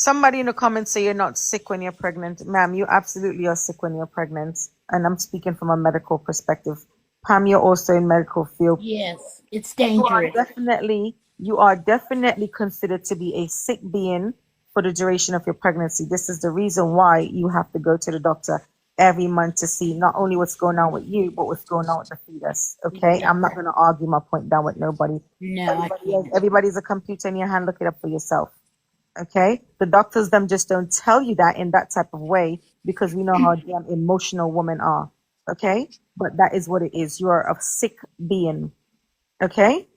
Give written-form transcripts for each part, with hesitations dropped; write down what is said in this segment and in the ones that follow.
Somebody in the comments say you're not sick when you're pregnant. Ma'am, you absolutely are sick when you're pregnant. And I'm speaking from a medical perspective. Pam, you're also in medical field. Yes, it's You are dangerous. definitely considered to be a sick being for the duration of your pregnancy. This is the reason why you have to go to the doctor every month to see not only what's going on with you, but what's going on with the fetus. Okay, Yeah. I'm not going to argue my point down with nobody. No, I can't. Everybody's a computer in your hand. Look it up for yourself. Okay, the doctors them just don't tell you that in that type of way because we know how damn emotional women are. Okay, but that is what it is. You are a sick being. Okay,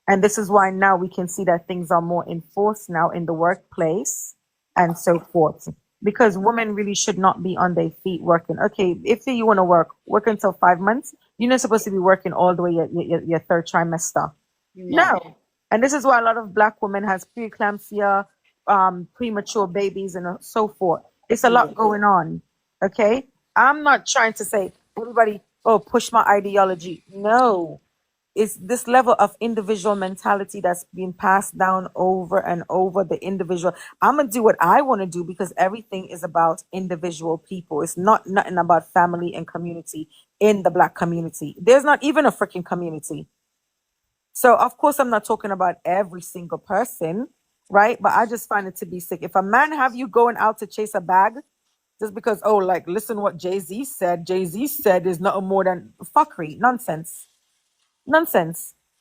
and this is why now we can see that things are more enforced now in the workplace and so forth. Because women really should not be on their feet working. Okay, if you want to work until 5 months. You're not supposed to be working all the way your third trimester. No. And this is why a lot of black women has preeclampsia, premature babies, and so forth. It's a lot going on. Okay, I'm not trying to say everybody, oh, push my ideology. No, it's this level of individual mentality that's being passed down over and over the individual. I'm gonna do what I want to do because everything is about individual people. It's nothing about family and community in the black community. There's not even a freaking community. So of course I'm not talking about every single person, right? But I just find it to be sick. If a man have you going out to chase a bag just because, oh, like listen what Jay-Z said. Jay-Z said is nothing more than fuckery. Nonsense.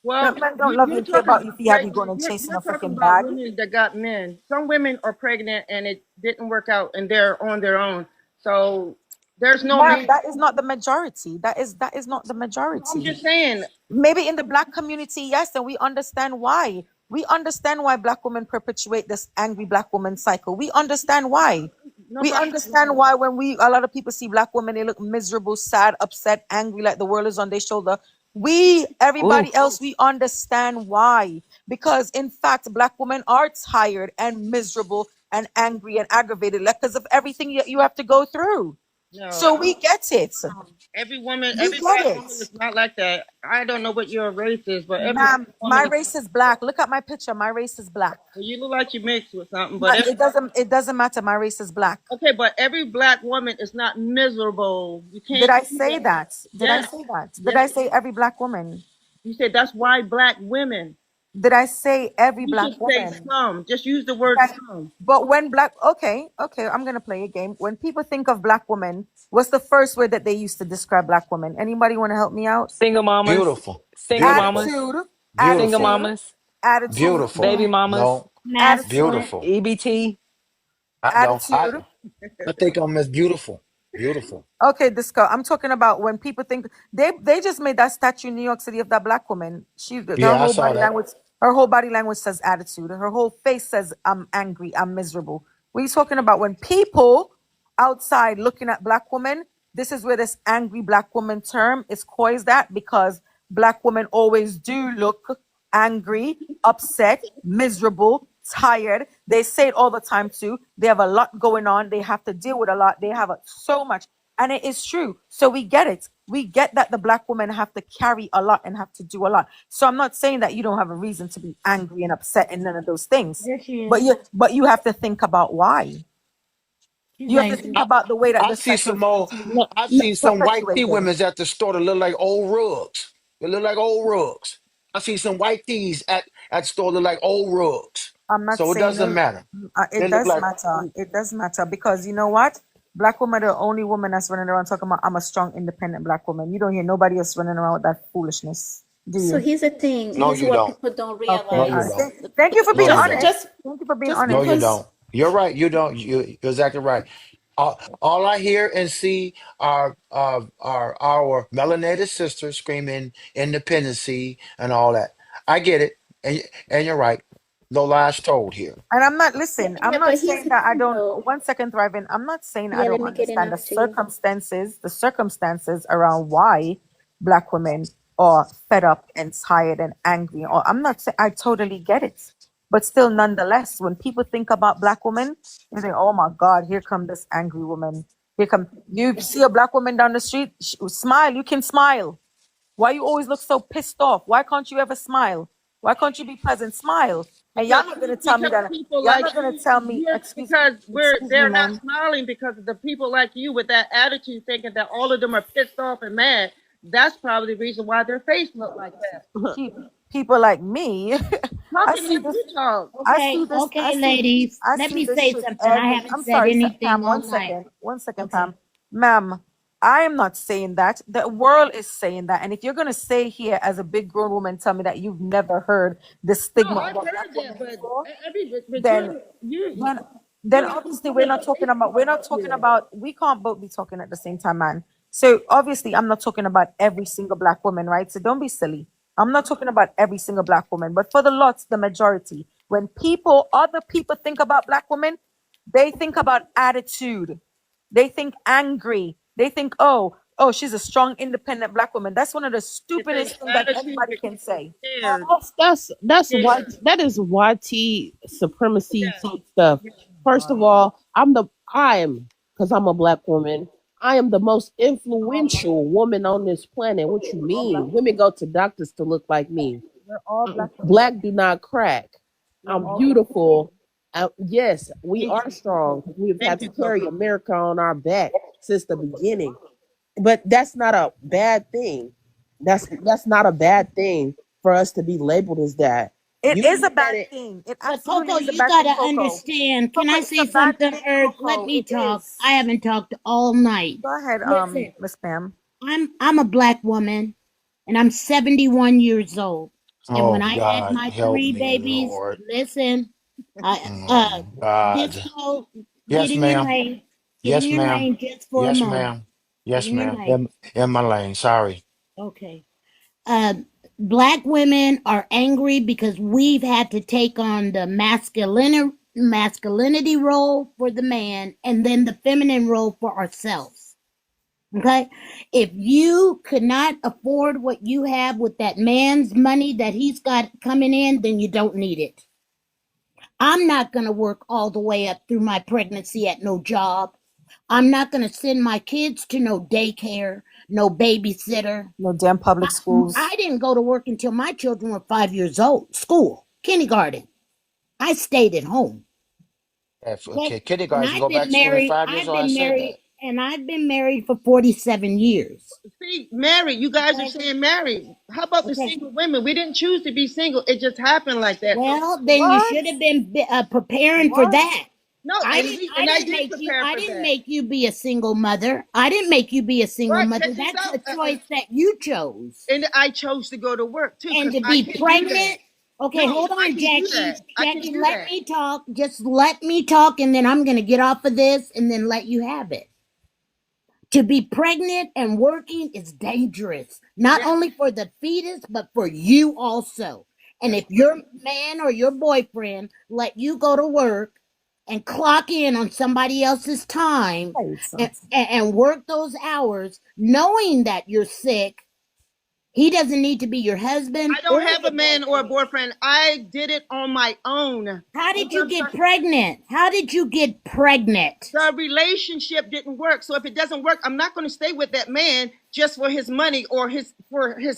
Well, Men don't love you and care about you if he have you going and chasing you're a talking freaking about bag. women that got men. Some women are pregnant and it didn't work out and they're on their own. So there's no Ma'am, man. that is not the majority. That is not the I'm majority. just saying. Maybe in the black community, yes, and we understand why. We understand why black women perpetuate this angry black woman cycle. We understand why. We understand why when a lot of people see black women, they look miserable, sad, upset, angry, like the world is on their shoulder. Everybody else, we understand why. Because in fact, black women are tired and miserable and angry and aggravated because of everything you have to go through. No. So we get it. Every woman, We every get black it. woman is not like that. I don't know what your race is, but every Ma'am, woman my race is black. Look at my picture. My race is black. you look like you mixed with something, but It doesn't matter. My race is black. okay, but every black woman is not miserable. You can't. Did I say that? Did I Yes. say that? Did Yes. I say every black woman? You said that's why black women. Did I say every You black should say woman? some. Just use the word Right. some. But when okay, I'm gonna play a game. When people think of black women, what's the first word that they use to describe black women? Anybody want to help me out? Single mamas. Beautiful. Single Beautiful. mamas. Attitude, Single Beautiful. mamas. attitude, Beautiful. Baby mamas. No. Masculine. Beautiful. EBT. I know. attitude. I think I'm as beautiful. Beautiful. Okay, Disco. I'm talking about when people think they just made that statue in New York City of that black woman. Her Yeah, I whole saw body that. language, her whole body language says attitude. Her whole face says I'm angry, I'm miserable. We're talking about when people outside looking at black women. This is where this angry black woman term is coised at because black women always do look angry, upset, miserable, tired. They say it all the time too. They have a lot going on. They have to deal with a lot. They have so much. And it is true. So we get it. We get that the black women have to carry a lot and have to do a lot. So I'm not saying that you don't have a reason to be angry and upset and none of those things. Yes, you But you have to think about why. You have to think about the way that I the see cycle some is more. I've seen some white tea perpetuated. women at the store that look like old rugs. They look like old rugs. I see some white tees at the store that look like old rugs. I'm not So it saying doesn't matter. They it look does like matter. It does matter because you know what? Black women are the only woman that's running around talking about I'm a strong, independent black woman. You don't hear nobody else running around with that foolishness, do So you? here's the thing. no, Here's you what don't. people don't Okay, all No, you right. realize. don't. Thank you for No, being you Just don't. honest. just Thank you for being just No, honest. you because don't. You're right. You don't. You're exactly right. All I hear and see are our melanated sisters screaming independency and all that. I get it, and you're right. No lies told here. And I'm not, yeah, listen, I'm yeah, not but here's saying the that I thing don't, though. 1 second, Thriving. I'm not saying I Yeah, don't let me get in understand after you. the circumstances around why black women are fed up and tired and angry. Or I'm not saying I totally get it. But still, nonetheless, when people think about black women, they think, oh my God, here come this angry woman. Here come, you see a black woman down the street, smile, you can smile. Why you always look so pissed off? Why can't you ever smile? Why can't you be pleasant? Smile. And y'all because not gonna tell me that. people Y'all like not gonna you, tell me. because Excuse me, they're not ma'am. smiling because of the people like you with that attitude, thinking that all of them are pissed off and mad. That's probably the reason why their face look like that. People like me. I Talking see like this. you talk. I Okay, see this. okay, ladies. I Let see me this say shit something. I every. haven't I'm said sorry, anything Pam. all One night. second. One second, Okay. Pam. Ma'am, I am not saying that. The world is saying that. And if you're gonna say here as a big grown woman, tell me that you've never heard the No, stigma I've about black heard women that, but before, but then you then then you're obviously we're not talking yeah. about we can't both be talking at the same time, man. So obviously I'm not talking about every single black woman, right? So don't be silly. I'm not talking about every single black woman, but for the lots, the majority. When other people think about black women, they think about attitude. They think angry. They think, oh, she's a strong, independent black woman. That's one of the They think stupidest things that attitude anybody can because they're say. scared. That's what Scared. that is YT supremacy Yeah. type stuff. Yeah. First of all, I am because I'm a black woman. I am the most influential woman on this planet. What you All black mean? Women women. go to doctors to look like me. We're all black women. Black do not crack. We're I'm all black women. beautiful. Yes, we Thank are you. strong. We've had Thank to you, carry Coco. America on our back since the beginning. But that's not a bad thing. That's not a bad thing for us to be labeled as that. It You is a look at bad it. thing. It But absolutely Coco, is a you bad thing, gotta Coco. understand. Can Coco, I it's a say bad something, thing, Earth? Let Coco. me It talk. is. I haven't talked all night. Go ahead, Listen, Miss Pam. I'm a black woman and I'm 71 years old. And when Oh I had God, my help three me, babies, Lord. listen, I Oh God. Disco, get Yes, in your ma'am. lane. Get in Yes, your ma'am. lane just for a Yes, moment. ma'am. Get Yes, in your ma'am. lane. In my lane. Sorry. Okay. Uh, Black women are angry because we've had to take on the masculinity role for the man and then the feminine role for ourselves. Okay? If you could not afford what you have with that man's money that he's got coming in, then you don't need it. I'm not going to work all the way up through my pregnancy at no job. I'm not going to send my kids to no daycare, no babysitter. No damn public schools. I didn't go to work until my children were 5 years old. School, kindergarten. I stayed at home. Okay. Okay, And kindergarten. You I've go back been to school at married. 5 years I've old. I been said married, that. and I've been married for 47 years. See, married. You guys are Okay. saying married. How about the Okay. single women? We didn't choose to be single. It just happened like that. So Well, then you What? should have been preparing for What? that. no, I didn't. I I didn't did make you. prepare I for didn't that. make you be a single mother. I didn't make you be a single Right? mother. Check this That's out. a choice that you chose. And I chose to go to work too And because to I be can do that. pregnant. Okay, No, hold I on, can do Jackie. that. I can Jackie, do let that. me talk. Just let me talk, and then I'm gonna get off of this, and then let you have it. To be pregnant and working is dangerous, not Yes, only for the fetus, but for you also. And that's if your man or your boyfriend let you go to work and clock in on somebody else's time Right. and work those hours, knowing that you're sick, he doesn't need to be your husband I don't or have a your man or a boyfriend. boyfriend. I did it on my own. How That's did what you I'm get trying. pregnant? How did you get pregnant? The relationship didn't work. So if it doesn't work, I'm not going to stay with that man just for his money or his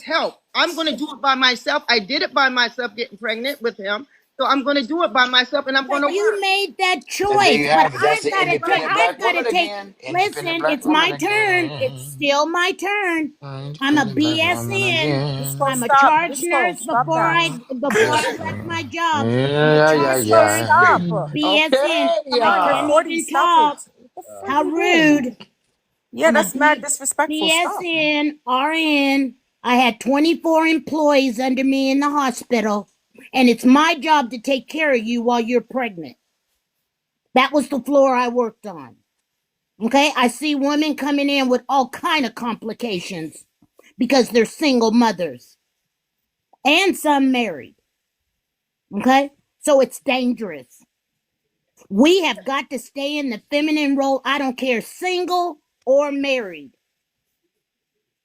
help. I'm going to do it by myself. I did it by myself getting pregnant with him. So I'm going to do it by myself and I'm going But to you work. made that And there choice. you But have it. That's the independent I've black gotta woman take, again. Independent listen, black it's woman my turn. It's again. still my turn. I'm a Independent black woman BSN. Disco, again. I'm a stop. charge Disco, nurse stop that. before I left my job. I'm a Yeah, yeah, charge Disco, nurse. yeah. stop. BSN. Okay, I You're can't yeah. 40. even Stop it. talk. What the fuck How you doing? rude. Yeah, I'm a that's mad disrespectful. Stop. BSN RN. I had 24 employees under me in the hospital, and it's my job to take care of you while you're pregnant. That was the floor I worked on. Okay, I see women coming in with all kind of complications because they're single mothers and some married. Okay, so it's dangerous. We have got to stay in the feminine role. I don't care, single or married.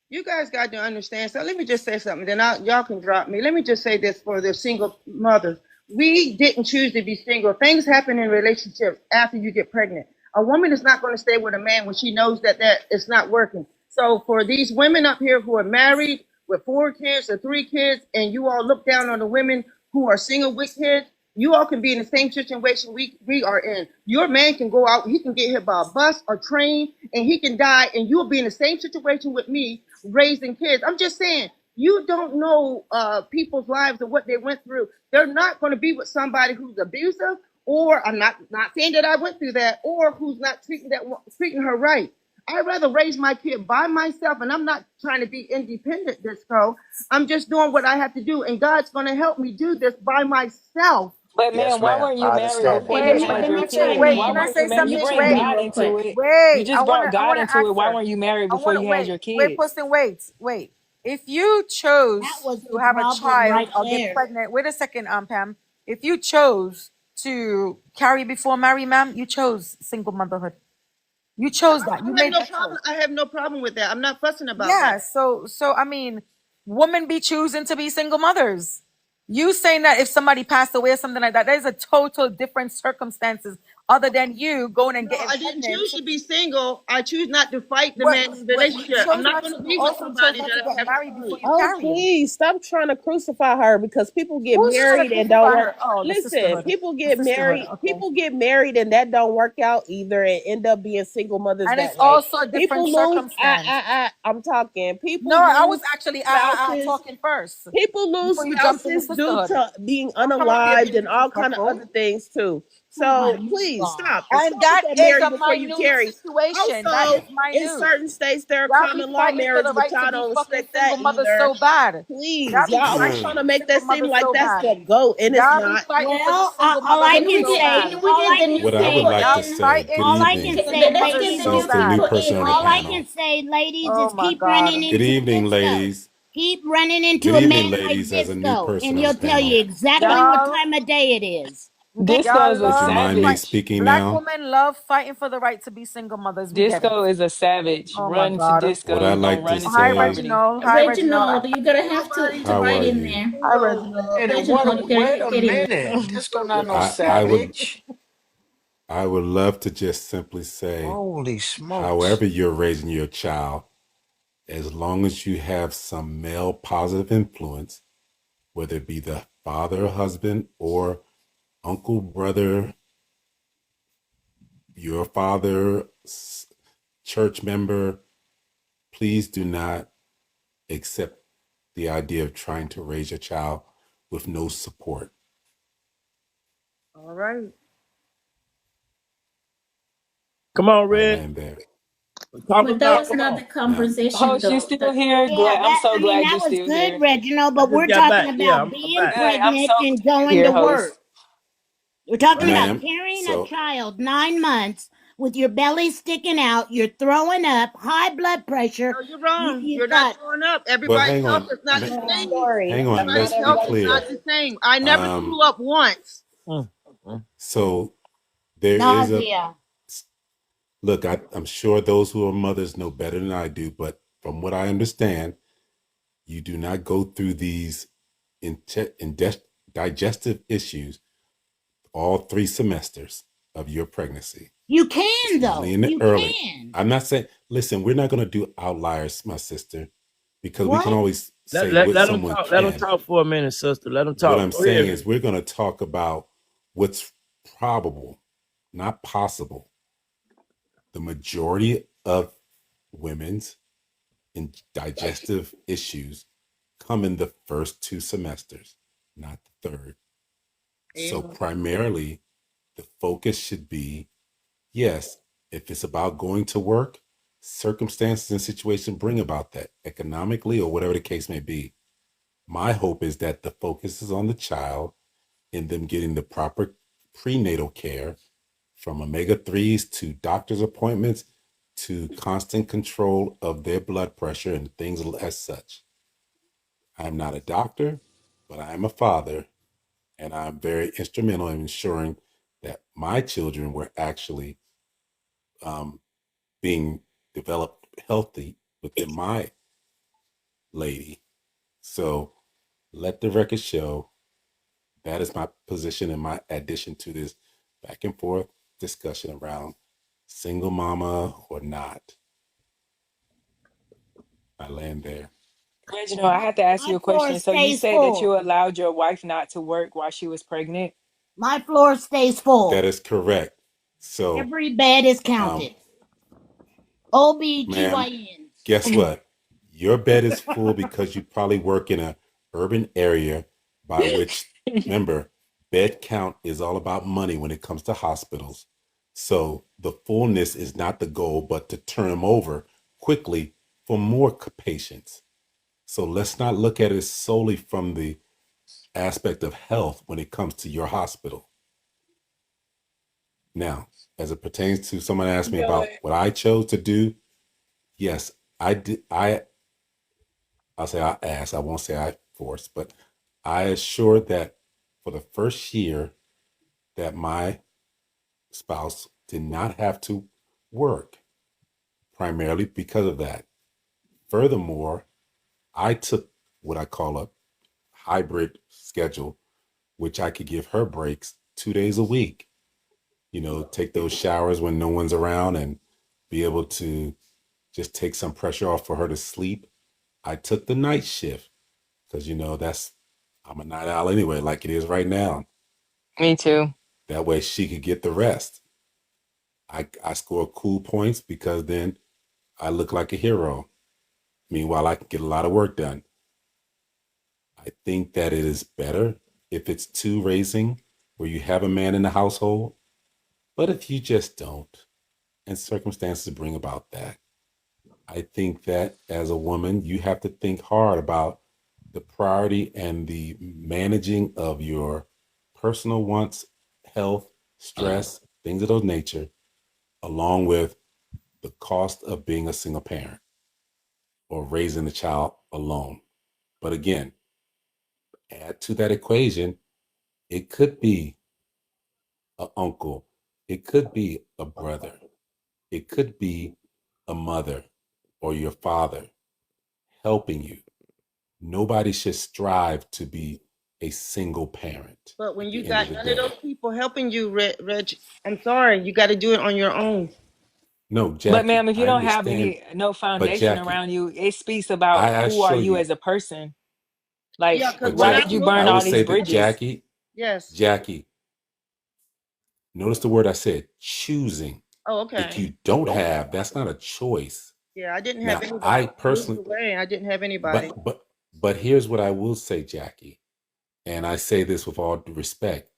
You guys got to understand. So let me just say something. Then y'all can drop me. Let me just say this for the single mothers. We didn't choose to be single. Things happen in relationships after you get pregnant. A woman is not going to stay with a man when she knows that it's not working. So for these women up here who are married with 4 kids or 3 kids, and you all look down on the women who are single with kids, You all can be in the same situation we are in. Your man can go out, he can get hit by a bus or train, and he can die, and you'll be in the same situation with me raising kids. I'm just saying, you don't know people's lives and what they went through. They're not going to be with somebody who's abusive, or I'm not saying that I went through that, or who's not treating her right. I'd rather raise my kid by myself, and I'm not trying to be independent, Disco. I'm just doing what I have to do, and God's going to help me do this by myself. But Yes, man, why ma'am. weren't you I married understand before that. you Let Wait, me Yes, had let ma'am. your me wait, chime kids? wait. Why in Can I real weren't say you let married? me You something? bring chime in Wait, God real into quick. it. You wait. just brought I God wanna into it. Why answer. weren't you married I before wanna you had wait. your Wait, kids? Poston, wait, wait. If you That chose was to the have a problem child right or get there. pregnant, wait a second, Pam. If you chose to carry before marry, ma'am, you chose single motherhood. You chose that. You I have made no that choice. problem. I have no problem with that. I'm not fussing about that. Yeah. So I mean, women be choosing to be single mothers. You saying that if somebody passed away or something like that, there's a total different circumstances other than you going and No, getting I didn't pregnant. choose to be single. I choose not to fight the What man's what you relationship. I'm chose not not going to. to You be with also chose somebody not that to I get haven't married before married. you Oh, carried. please stop trying to crucify her, because people get Who's trying to married and don't crucify work. her? Oh, the Listen, sisterhood. people The get sisterhood. married. Okay. People get married and that don't work out either, and end up being single mothers And it's that way. also a different People lose. circumstance. I'm talking. No, People I was lose actually spouses. talking first People lose before you jumped in the spouses due sisterhood. to being Don't come up here unalived being and all kind of disrespectful. other things too. Oh my So please God. stop. And Stop with that that is married a before you minute carry. situation. That is Also, in minute. certain states there are Y'all be common law fighting for marriage, the but right to y'all be don't fucking respect that single mothers either. so bad. Please, Y'all be y'all always fighting trying for to the make that single seem mothers like so that's bad. the goat, and it's Y'all be not. fighting for the Well, single all I motherhood Can we can so get say, bad. can we all get I the can new What I would say people like to Y'all is, say, fighting good all for I the can evening, say, single let's mothers get the so since new the new bad. people person in on the all here. I can panel. say, ladies, Oh is my keep running God. Good into evening, Disco. ladies. Keep running Good into a evening, man like ladies, as a new Disco, person and on the he'll tell you panel. exactly That what Y'all, time of day it is. Okay? Disco y'all is a Would you love mind me fight. savage. speaking Black now? women love fighting for the right to be single mothers. We get it. Disco is a savage. Oh my Run to God. What disco. I You're gonna like to run into Hi, say, poverty. Reginald. Hi, Reginald. Reginald, you're gonna have Nobody to how write are in you? there. Hi, single. Reginald. Reginald, you gotta Wait a get in there. minute. Disco not no I would savage. love to just simply say, Holy smokes. however you're raising your child, as long as you have some male positive influence, whether it be the father, husband, or uncle, brother, your father, church member, please do not accept the idea of trying to raise your child with no support. All right. Come on, I Red. land there. Talk But that about. was Come on. another Now, conversation Host, you though. still here? Yeah, Glad. I'm that so I mean glad that you're was still good, here. Reginald. I But just we're got talking back. Yeah, about I'm being back. Hey, I'm pregnant so and glad you're going here, to work. host. We're talking Right. about ma'am, carrying a so child 9 months with your belly sticking out, you're throwing up, high blood pressure. No, you're wrong. You've You're not got throwing up. well, Everybody's hang health on, is not the No, same. sorry. hang on. Not Let's Everybody's be health is everybody. not clear. the same. I never Um, threw up once. Mm, mm. so there is a nausea. look. I'm sure those who are mothers know better than I do, but from what I understand, you do not go through these in, digestive issues all 3 semesters of your pregnancy. You It's can usually though. in the You early. can. I'm not saying, listen, we're not going to do outliers, my sister, because we can What? always Let, say let, what let them someone talk. Let them can. talk for a minute, sister. Let them What talk. I'm Go ahead, saying is, Red. we're going to talk about what's probable, not possible. The majority of women's in digestive issues come in the first 2 semesters, not the third. So, Amen. primarily, the focus should be yes, if it's about going to work, circumstances and situations bring about that economically or whatever the case may be. My hope is that the focus is on the child and them getting the proper prenatal care from omega 3s to doctor's appointments to constant control of their blood pressure and things as such. I am not a doctor, but I am a father, and I'm very instrumental in ensuring that my children were actually um, being developed healthy within my lady. So let the record show that is my position and my addition to this back and forth discussion around single mama or not. I land there. Reginald, I have to ask My you a floor question. So you stays said that you full. allowed your wife not to work while she was pregnant? My floor stays full. That is correct. So, Every bed is counted. ma'am, OBGYNs. guess what? Your bed is full because you probably work in a urban area by which, remember, bed count is all about money when it comes to hospitals. So the fullness is not the goal, but to turn them over quickly for more patients. So let's not look at it solely from the aspect of health when it comes to your hospital. Now, as it pertains to someone asked me about what I chose to do, yes, I did. I'll say I asked. I won't say I forced, but I assured that for the first year that my spouse did not have to work, primarily because of that. Furthermore, I took what I call a hybrid schedule, which I could give her breaks 2 days a week. You know, take those showers when no one's around and be able to just take some pressure off for her to sleep. I took the night shift because, you know, I'm a night owl anyway, like it is right now. Me too. That way she could get the rest. I score cool points because then I look like a hero. Meanwhile, I can get a lot of work done. I think that it is better if it's two raising where you have a man in the household. But if you just don't, and circumstances bring about that, I think that as a woman, you have to think hard about the priority and the managing of your personal wants, health, stress, things of those nature, along with the cost of being a single parent or raising a child alone. But again, add to that equation, it could be an uncle, it could be a brother, it could be a mother or your father helping you. Nobody should strive to be a single parent. But when at you the end of got the none of day. those people helping you, Reg, I'm sorry, you got to do it on your own. No, But Jackie, ma'am, if you I don't have understand, no but foundation Jackie, around you, it speaks about I who are assure you you, as a person. Like, Yeah, because but when why I did you Jackie, look, burn I all would these say that bridges? yes. Jackie, notice the word I said, choosing. Oh, If okay. you don't have, that's not a choice. Yeah, I didn't have Now, anybody. I I moved personally, away. I didn't have anybody. but here's what I will say, Jackie, and I say this with all due respect.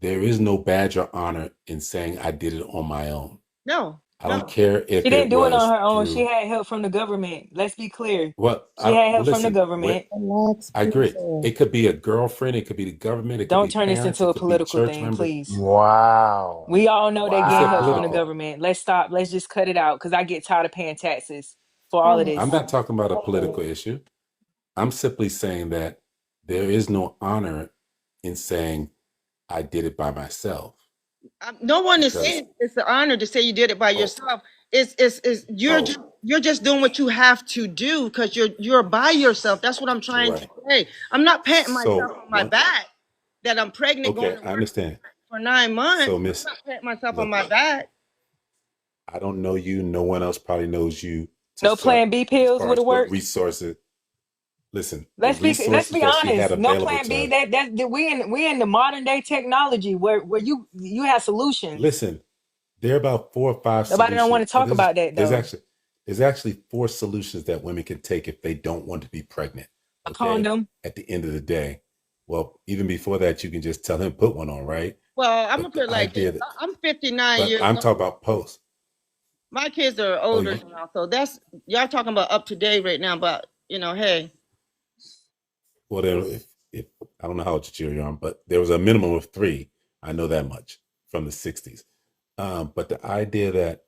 There is no badge or honor in saying I did it on my own. No, I don't no. care She if didn't it do it on was her own. She through had help from the government. Let's be clear. what She had well help from the listen, what government. Relax, I agree. people. It could be a girlfriend, it could be the government, it could Don't be turn this parents, into it a could be political church thing, members. please. Wow. We all know they Who getting said help from the Wow. political? government. Let's stop. Let's just cut it out because I get tired of paying taxes for all of Oh, I'm this. not talking about a political issue. I'm simply saying that there is no honor in saying I did it by myself No one is because saying it's an honor to say you did it by oh yourself. It's oh you're just doing what you have to do because you're by yourself. That's what I'm trying to right. say. I'm not patting myself So on my one back that I'm pregnant going okay, to I work understand. for 9 months. So I'm Miss, not patting myself on look, my back. I don't know you. No one else probably knows you to No start Plan B as pills far would as have what worked. resources. Listen, the Let's resources be that she had honest. No available Plan to B. her. That we in the modern day technology where you have solutions. Listen, there are about 4 or 5 Nobody don't want solutions. to talk about that though. There's actually 4 solutions that women can take if they don't want to be pregnant. A Okay. condom. At the end of the day. Well, even before that, you can just tell him put one on, right? Well, I'm gonna But put the it like this. idea that I'm 59 but years I'm talking old. about post. My kids are Oh, older you now, so that's y'all talking about up to date right now. But hey, well then if I don't know how old you're on, but there was a minimum of 3. I know that much from the 60s. But the idea that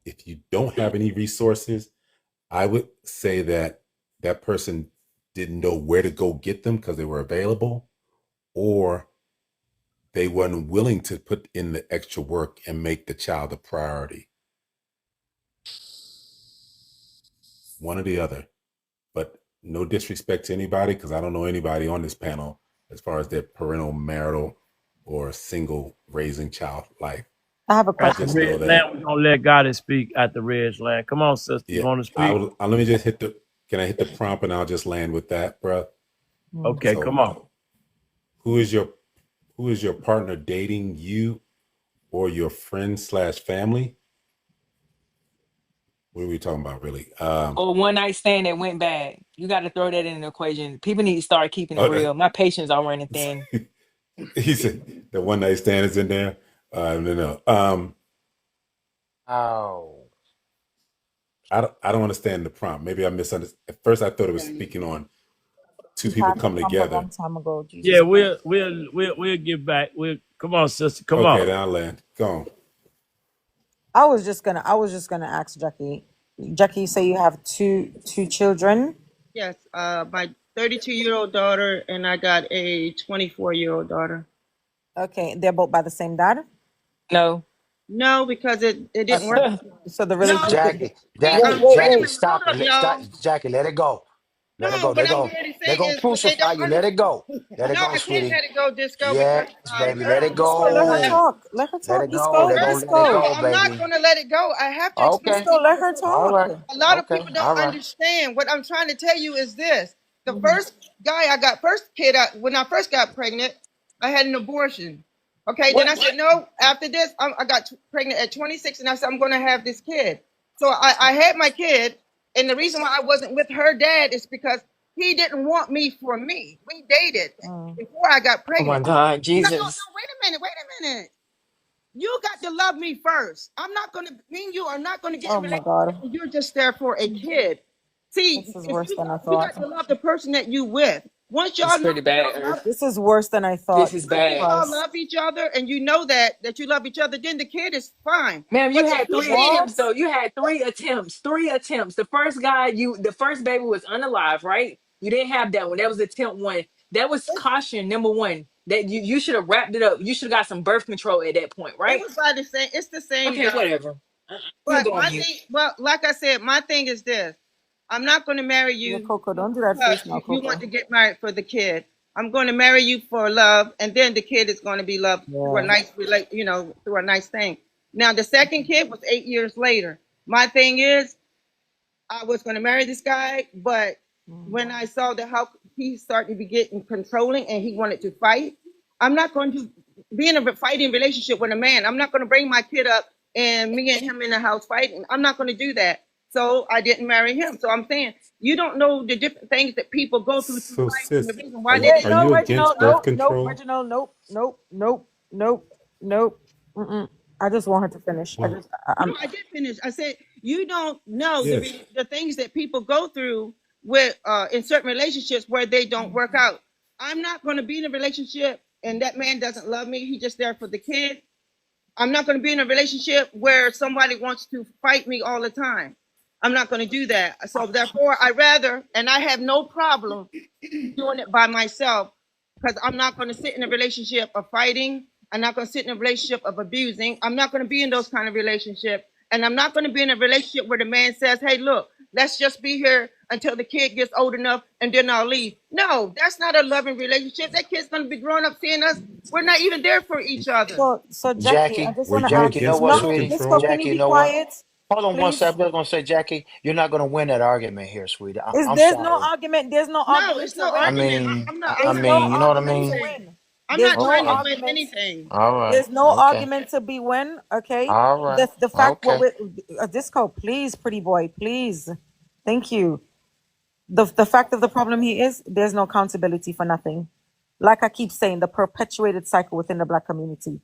if you don't have any resources, I would say that that person didn't know where to go get them because they were available, or they weren't willing to put in the extra work and make the child a priority. One or the other. But no disrespect to anybody, because I don't know anybody on this panel as far as their parental, marital, or single raising child life. I have a I At the question. just know red that, lamp, we're gonna let Goddess speak at the red lamp. Come on, sister. You yeah, wanna I speak? would, let me just can I hit the prompt and I'll just land with that, bro? Okay, So, come on. who is your Who is your partner dating you or your friend/family? What are we talking about, really? Or one night stand that went bad. You got to throw that in the equation. People need to start keeping it Oh, real. My patience are running thin. he said the one night stand is in there. No. Oh, I don't understand the prompt. Maybe I misunderstood. At first, I thought it was speaking on two We people had the coming prompt a together. long time ago. Yeah, Jesus Christ. we'll get back. We'll come on, sister. Come Okay, on. then I'll land. Go on. I was just gonna ask Jackie. Jackie, you say you have two children. Yes, my 32-year-old daughter, and I got a 24-year-old daughter. Okay, they're both by the same dad. No. No, because it didn't Okay, work. so the No, relationship. Jackie, see, Wait, Jackie, wait, wait a Jackie, wait. minute, hold stop it. up, Stop, y'all. Jackie, let it go. Let it No, go. what They're I'm going here to say they're gonna is they crucify don't you. Let it understand. go. Let it No, go, I can't sweetie. let it go, Disco, because Yes, baby, let it Disco, let her go. talk. Let her Let talk. it go. Disco, They're gonna let it no, Disco, go, I'm not baby. going to let it go. I have to explain Okay. Disco. to Let you. her All talk. right. A lot of Okay. people don't All right. understand. What I'm trying to tell you is this: the Mhm. first guy I got, first kid, when I first got pregnant, I had an abortion. Okay, then What? I said no. After this, I got pregnant at 26, and I said I'm going to have this kid. So I had my kid, and the reason why I wasn't with her dad is because he didn't want me for me. We dated Mm. before I got Oh my pregnant. God, No, no, Jesus. no. Wait a minute. Wait a minute. You got to love me first. I'm not going to, me and you are not going to get in Oh a my relationship God, and you're just there for a kid. this See, is if worse than I you thought. got to love the person that you with. Once It's y'all know pretty that bad, y'all love, Earth. This is worse than I This thought. is Jesus once bad. y'all Christ. love each other and you know that you love each other, then the kid is fine. Ma'am, you But if had you three ain't, What? attempts though. You had three attempts. Three attempts. The first guy, the first baby was unalive, right? You didn't have that one. That was attempt one. That was caution number one. That you should have wrapped it up. You should have got some birth control at that point, it right? was by the same, it's the same Okay, guy. whatever. I'm gonna But go on my mute. thing, well, like I said, my thing is this: I'm not going to marry Yeah, you Coco, don't do that because face now, you want Coco. to get married for the kid. I'm going to marry you for love, and then the kid is going to be loved through a Yeah. nice through a nice thing. Now, the second kid was 8 years later. My thing is, I was going to marry this guy, but Mm. when I saw that how he started to be getting controlling and he wanted to fight, I'm not going to be in a fighting relationship with a man. I'm not going to bring my kid up and me and him in the house fighting. I'm not going to do that. So I didn't marry him. So I'm saying you don't know the different things that people go through So, life and the sis, reason are why they you Wait, are didn't. no, you Reginald, against birth nope, nope, control? Reginald, nope, nope, nope, nope, nope. Mm-mm. I just want her to finish. I Well, just, I, No, I'm. I did finish. I said you don't know yes. the things that people go through with in certain relationships where they don't work out. I'm not going to be in a relationship and that man doesn't love me. He's just there for the kid. I'm not going to be in a relationship where somebody wants to fight me all the time. I'm not going to do that. So therefore, I rather, and I have no problem doing it by myself because I'm not going to sit in a relationship of fighting. I'm not going to sit in a relationship of abusing. I'm not going to be in those kind of relationships. And I'm not going to be in a relationship where the man says, hey, look, let's just be here until the kid gets old enough and then I'll leave. No, that's not a loving relationship. That kid's going to be growing up seeing us. We're not even there for each other. So Jackie, I Jackie, just Were want to you ask. Jackie, you know against what, No, birth sweetie? Disco, control? can you Jackie, you be know what? quiet, Hold on one please? second. I was gonna say, Jackie, you're not gonna win that argument here, sweetie. Is I'm there's no sorry. argument? There's no No, argument it's to no I win. argument. mean, I'm not. I, I'm I There's not no mean, trying you to know what I win argument to mean? anything. win. I'm There's not no trying to Okay. win argument. anything. All right. There's no Okay. argument to be win. Okay. All right. The fact what Okay. with Disco, please, pretty boy, please. Thank you. The fact of the problem here is there's no accountability for nothing. Like I keep saying, the perpetuated cycle within the black community.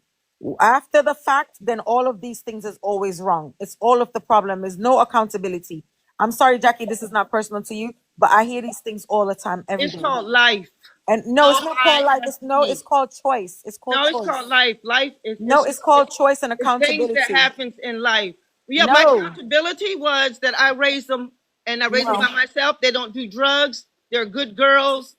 After the fact, then all of these things is always wrong. It's all of the problem is no accountability. I'm sorry, Jackie, this is not personal to you, but I hear these things all the time, every It's day. called life. And no, it's not called life. It's no, it's L-I-F-E. called choice. It's called No, it's choice. called life. Life is No, it's called choice and it's things that accountability. happens in life. Yeah, my No, accountability was that I raised them and I raised them by no. myself. They don't do drugs. They're good girls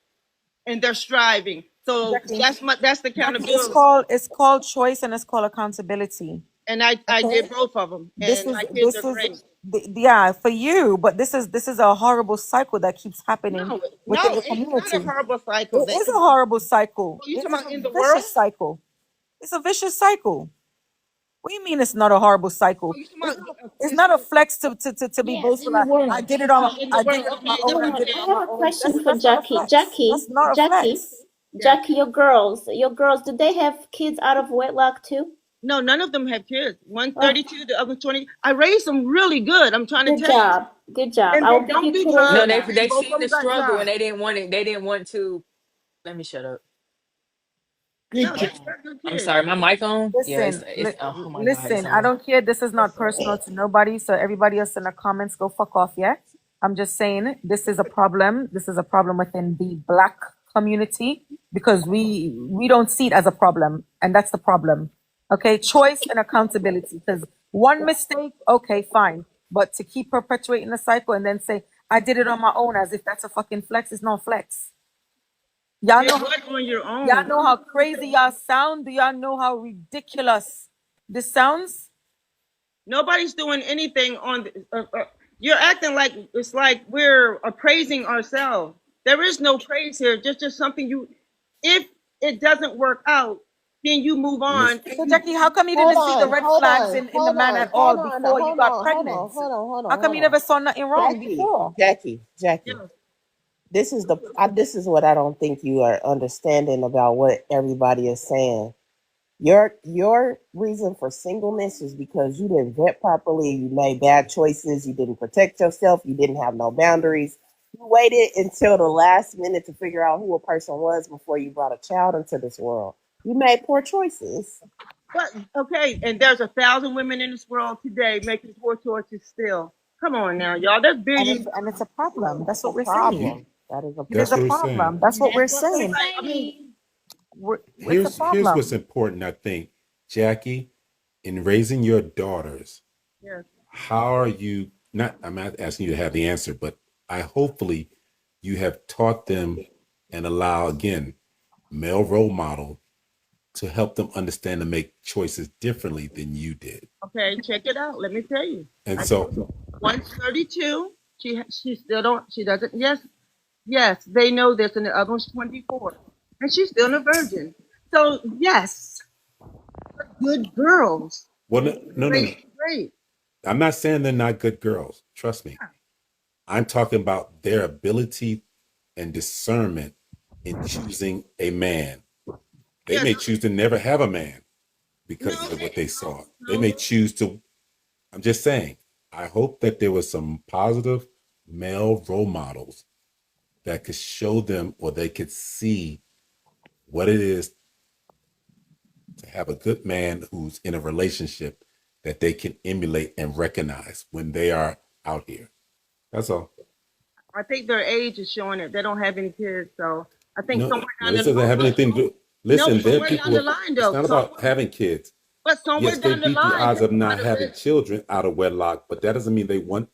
and they're striving. So Jackie, that's the Jackie, accountability. it's called choice and it's called accountability. And I Okay? did both of them, This and is my kids this are is great. yeah, for you, but this is a horrible cycle that keeps happening No, within no, the it's not a community. horrible cycle. It That is a horrible cycle. you It talking is about a in the world? vicious cycle. It's a vicious cycle. What do you mean it's not a horrible Oh, cycle? you talking It's about not, it's this? not a flex to be Yes, boastful. in the Like, world. I did it on In the I did world, it on my okay, own. that's I No, did it I on my have okay. a own. question for That's not a Jackie. flex. That's Jackie, not a Jackie, flex. Jackie, your girls, do they have kids out of wedlock too? No, none of them have kids. One Oh, 32, the other 20. I raised them really good. I'm trying to good tell you. job. Good job. And I they will give don't you do kudos No, for drugs, they that. and they both of seen them the got struggle and jobs. they didn't want it. They didn't want to. Let me shut up. Good No, job. they're good I'm kids. sorry, my mic on. Yeah, Listen, oh my god, it's listen. I on. don't care. This is not personal to nobody. So everybody else in the comments, go fuck off. Yeah. I'm just saying this is a problem. This is a problem within the black community because we don't see it as a problem, and that's the problem. Okay, choice and accountability. Because one mistake, okay, fine, but to keep perpetuating the cycle and then say I did it on my own as if that's a fucking flex is not flex. Y'all Did know. what on your Y'all own? know how crazy y'all sound? Do y'all know how ridiculous this sounds? Nobody's doing anything on. You're acting like it's like we're appraising ourselves. There is no praise here. Just something you. If it doesn't work out, then you move Miss on and So you. Jackie, how come you Hold didn't see the on, red hold flags on, in the hold man on, at all hold on, before you hold got on, hold pregnant? on, hold on, hold on, How come hold you on. never saw nothing wrong Jackie, before? Jackie. Yeah. This is what I don't think you are understanding about what everybody is saying. Your reason for singleness is because you didn't vet properly, you made bad choices, you didn't protect yourself, you didn't have no boundaries. You waited until the last minute to figure out who a person was before you brought a child into this world. You made poor choices. But okay, and there's 1,000 women in this world today making poor choices still. Come on now, y'all. There's billions. And it's a problem. That's That's a what we're saying. You problem. That is a It is that's a what we're problem. saying. problem. That's what we're That's what we're saying. I mean, saying. It's a Here's what's problem. important, I think, Jackie, in raising your daughters. yeah. How are you not I'm not asking you to have the answer, but I hopefully you have taught them and allow again male role model to help them understand and make choices differently than you did. Okay, check it out. Let me tell you. And I so one's 32. She still don't. She doesn't. Yes, they know this, and the other one's 24, and she's still a virgin. So yes, good girls. well no. Great, great. I'm not saying they're not good girls. Trust me. I'm talking about their ability and discernment in choosing a man. They Yeah. may choose to never have a man No, because of what they saw. They no. may choose to, I'm just saying, I hope that there was some positive male role models that could show them or they could see what it is to have a good man who's in a relationship that they can emulate and recognize when they are out here. That's all. I think their age is showing it. They don't have any kids, so I think No, somewhere no, down this the doesn't have anything to do. no, Listen, there are somewhere down the people. line It's though, not about having kids. but somewhere Yes, they down the beat the line, odds they're of not gonna having live. children out of wedlock, but that doesn't mean they want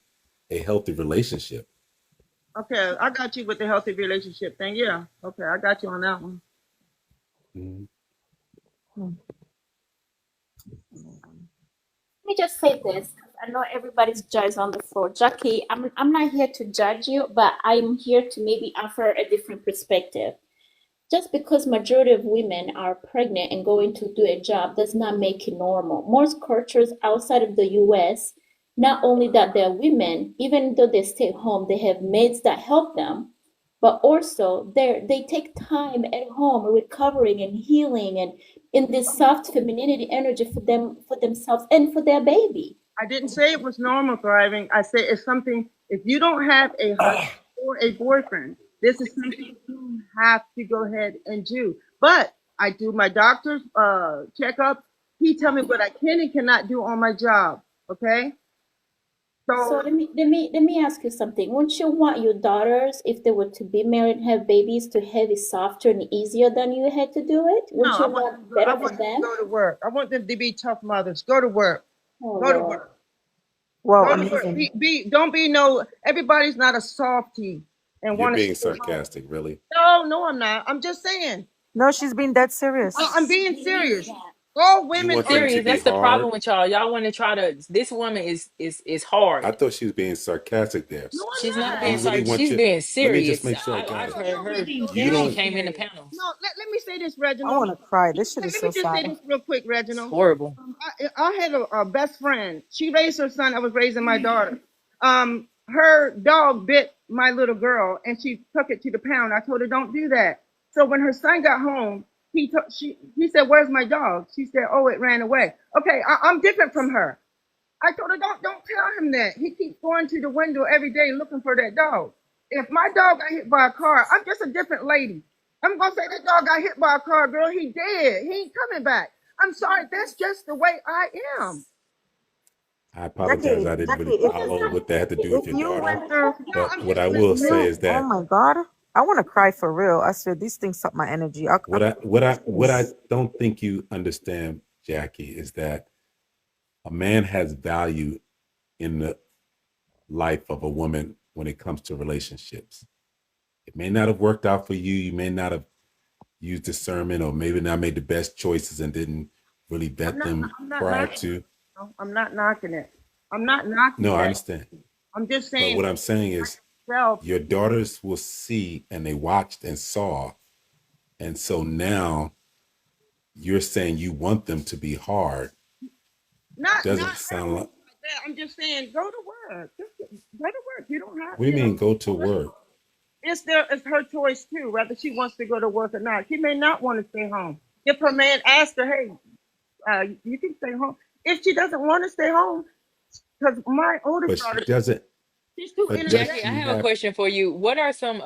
a healthy relationship. Okay, I got you with the healthy relationship thing. Yeah, okay, I got you on that one. Mhm. Let me just say this, 'cause I know everybody's judged on the floor. Jackie, I'm not here to judge you, but I'm here to maybe offer a different perspective. Just because majority of women are pregnant and going to do a job does not make it normal. Most cultures outside of the US, not only that they're women, even though they stay home, they have maids that help them, but also they take time at home recovering and healing and in this soft femininity energy for them, for themselves and for their baby. I didn't say it was normal thriving. I said it's something. If you don't have a husband or a boyfriend, this is something you have to go ahead and do. But I do my doctor's checkup. He tell me what I can and cannot do on my job. Okay, So so let me ask you something. Wouldn't you want your daughters, if they were to be married and have babies, to have it softer and easier than you had to do it? no, Wouldn't you want I better for want them to them? go to work. I want them to be tough mothers. Go to work. Oh Go to Lord. work. Wow, Go to work. amazing. Don't be no. Everybody's not a softie and You're want to being stay home. sarcastic, really. No, no, I'm not. I'm just saying. No, she's being dead serious. I'm being serious. All You women want are. them to Serious. be That's the problem hard. with y'all. Y'all want to try to. This woman is I hard. thought she was being sarcastic there. No, She's I'm not not. being You really sorry. want She's your. being Let me just serious. make sure I got I've it. heard No, her Being You since she very don't. came in the serious. panels. no. Let me say this, I Reginald. want to cry. This shit is Let me so just say sad. this real quick, It's Reginald. horrible. I had a best friend. She raised her son. I was raising my daughter. Her dog bit my little girl, and she took it to the pound. I told her, "Don't do that." So when her son got home, he said, "Where's my dog?" She said, "Oh, it ran away." Okay, I'm different from her. I told her, don't tell him that. He keeps going to the window every day looking for that dog. If my dog got hit by a car, I'm just a different lady. I'm gonna say that dog got hit by a car, girl. He dead. He ain't coming back. I'm sorry. That's just the way I am. I apologize. Jackie, I didn't Jackie, really follow what that had to do with if your you daughter. went through, No, But I'm what just I will if listening. say you, is oh that my God, I want to cry for real. I swear these things suck my energy. what I don't think you understand, Jackie, is that a man has value in the life of a woman when it comes to relationships. It may not have worked out for you. You may not have used discernment, or maybe not made the best choices and didn't really I'm vet not. them I'm not prior knocking it. to. No, I'm not knocking it. I'm not knocking No, I that. understand. I'm just But saying what I'm saying is self. your daughters will see, and they watched and saw. And so now you're saying you want them to be hard. Not Doesn't I sound don't like, mean like that. I'm just saying go to work. Just go to work. You don't have, what do you mean go to work? it's her choice too, whether she wants to go to work or not. She may not want to stay home. If her man asks her, hey, you can stay home. If she doesn't want to stay home, because my oldest But she daughter, doesn't, she's too but does energetic. Jackie, I she have a have, question for you. What are some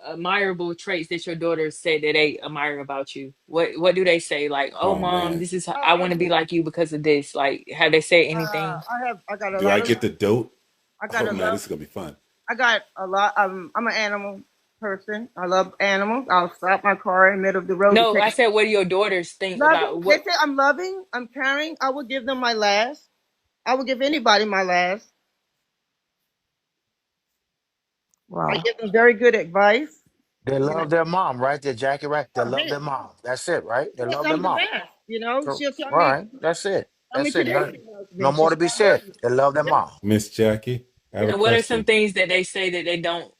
admirable traits that your daughters say that they admire about you? What do they say? Like, oh, oh mom, man, this is Uh, I I want to be do. like you because of this. Like, have they said anything? I got a do lot I of get the dope? I got Oh a man, love. this is going to be fun. I got a lot. I'm an animal person. I love animals. I'll stop my car in the middle of the road to No, take I said, what do your daughters think loving. about They what? say I'm loving. I'm caring. I will give them my last. I will give anybody my last. I wow. give them very good advice. They You know, love their mom, right? They're Jackie, right? They love hey, their mom. That's it, right? They yes, love their I'm the mom. best. You know, So, she'll all right, that's it. tell me That's it. today No, she loves no me. She more to said, be I love said. you. They love their Yeah, mom. Miss Jackie, I have a And what are some question. things that they say that they don't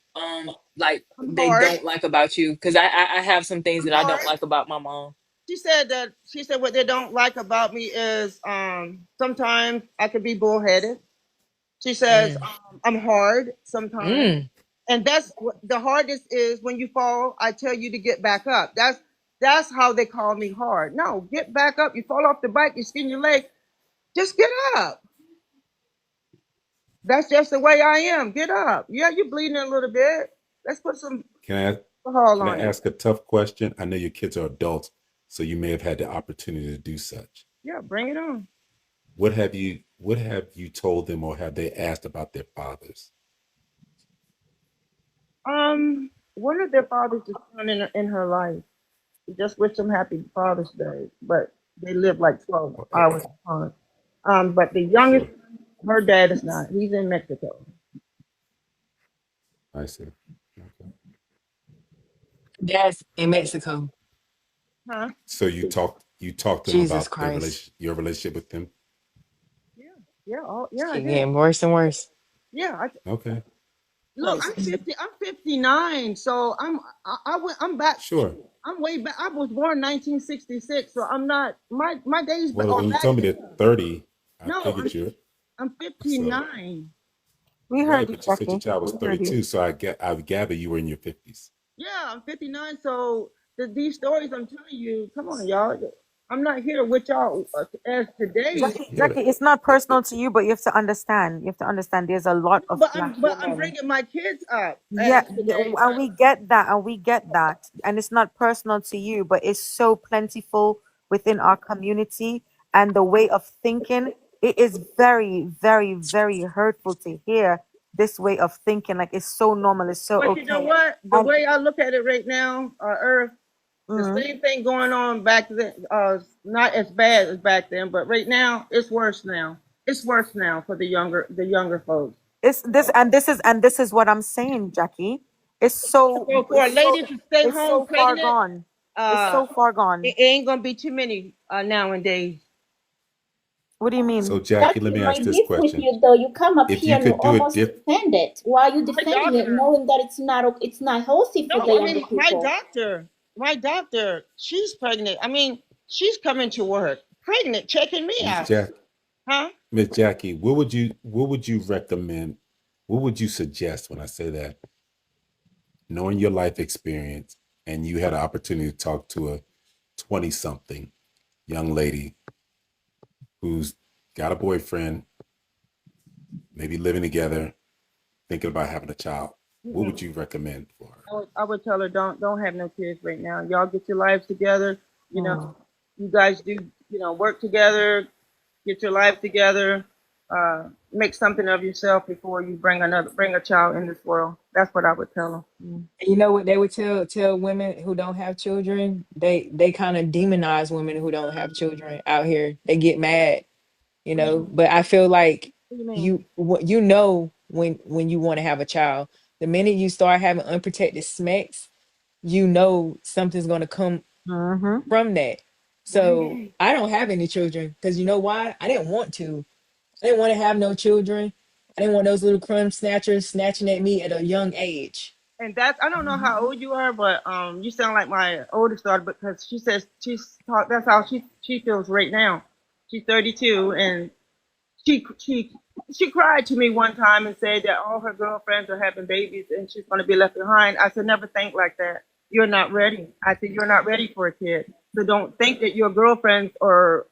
like I'm they hard. don't like about you? Because I have some things I'm that I don't hard. like about my mom. She said what they don't like about me is sometimes I could be bullheaded. She says Mm. I'm hard sometimes. Mm. And that's what the hardest is. When you fall, I tell you to get back up. That's how they call me hard. No, get back up. You fall off the bike, you skin your leg, just get up. That's just the way I am. Get up. Yeah, you're bleeding a little bit. Let's put some Can I alcohol can I on you. ask a tough question? I know your kids are adults, so you may have had the opportunity to do such. Yeah, bring it on. What have you told them, or have they asked about their fathers? One of their fathers is son in her life. We just wish them happy Father's Day, but they live like 12 hours apart. But the youngest, Sure. her dad is not. He's in Mexico. I see. Okay. That's in Mexico. Huh? So you talked to them Jesus about Christ. your relationship with them? Yeah. Yeah. Oh, It's yeah, I keep did. getting worse and worse. Yeah. Okay. Look, I'm Crazy. 50. I'm 59. So I'm back. Sure. I'm way back. I was born 1966. So I'm not, my days Well, are when you back told me then. that 30, I No, figured you. I'm So 59. We heard right, you, but you said your Jackie. child was We heard you. 32, so I gather you were in your 50s. Yeah, I'm 59. So these stories I'm telling you, come on, y'all. I'm not here with y'all as today. Yeah. Jackie, it's not personal to you, but you have to understand. You have to understand. There's a lot of But black I'm women. bringing my kids up Yeah, as today. and we get that, and we get that, and it's not personal to you, but it's so plentiful within our community and the way of thinking. It is very, very, very hurtful to hear this way of thinking. Like it's so normal, it's so But you know okay. what? The And way I look at it right now, Earth, the mm, same thing going on back then. Not as bad as back then, but right now it's worse now. It's worse now for the younger folks. it's this, and this is what I'm saying, Jackie. It's so, So for a lady to stay it's home so far pregnant, gone. It's uh, so far gone. it ain't gonna be too many nowadays. What do you mean? So Jackie, let Jackie, me my ask this beef with question. you though, you come up If here you and you could do a almost diff defend it. Why are you My defending it, doctor, knowing that it's not healthy for no, the I younger mean people? my doctor, she's pregnant. I mean, she's coming to work, pregnant, checking me Miss out, Jack huh? Miss Jackie, what would you recommend? What would you suggest when I say that? Knowing your life experience, and you had an opportunity to talk to a 20-something young lady who's got a boyfriend, maybe living together, thinking about having a child, what would you recommend for her? I would tell her don't have no kids right now. Y'all get your lives together. You Mm. know, you guys do work together, get your life together, make something of yourself before you bring a child in this world. That's what I would tell them. Mm. You know what they would tell women who don't have children? They kind of demonize women who don't have children out here. They get mad, you What do you know. mean? But I feel like What do you mean? you know when you want to have a child. The minute you start having unprotected smecks, you know something's gonna come Mm-hmm. from that. So I don't have any children because you know why? I didn't want to. I didn't want to have no children. I didn't want those little crumb snatchers snatching at me at a young age. And that's I don't know how old you are, but you sound like my oldest daughter because she says that's how she feels right now. She's 32 and she she she cried to me one time and said that all her girlfriends are having babies and she's going to be left behind. I said, never think like that. You're not ready. I said, you're not ready for a kid. So don't think that your girlfriends are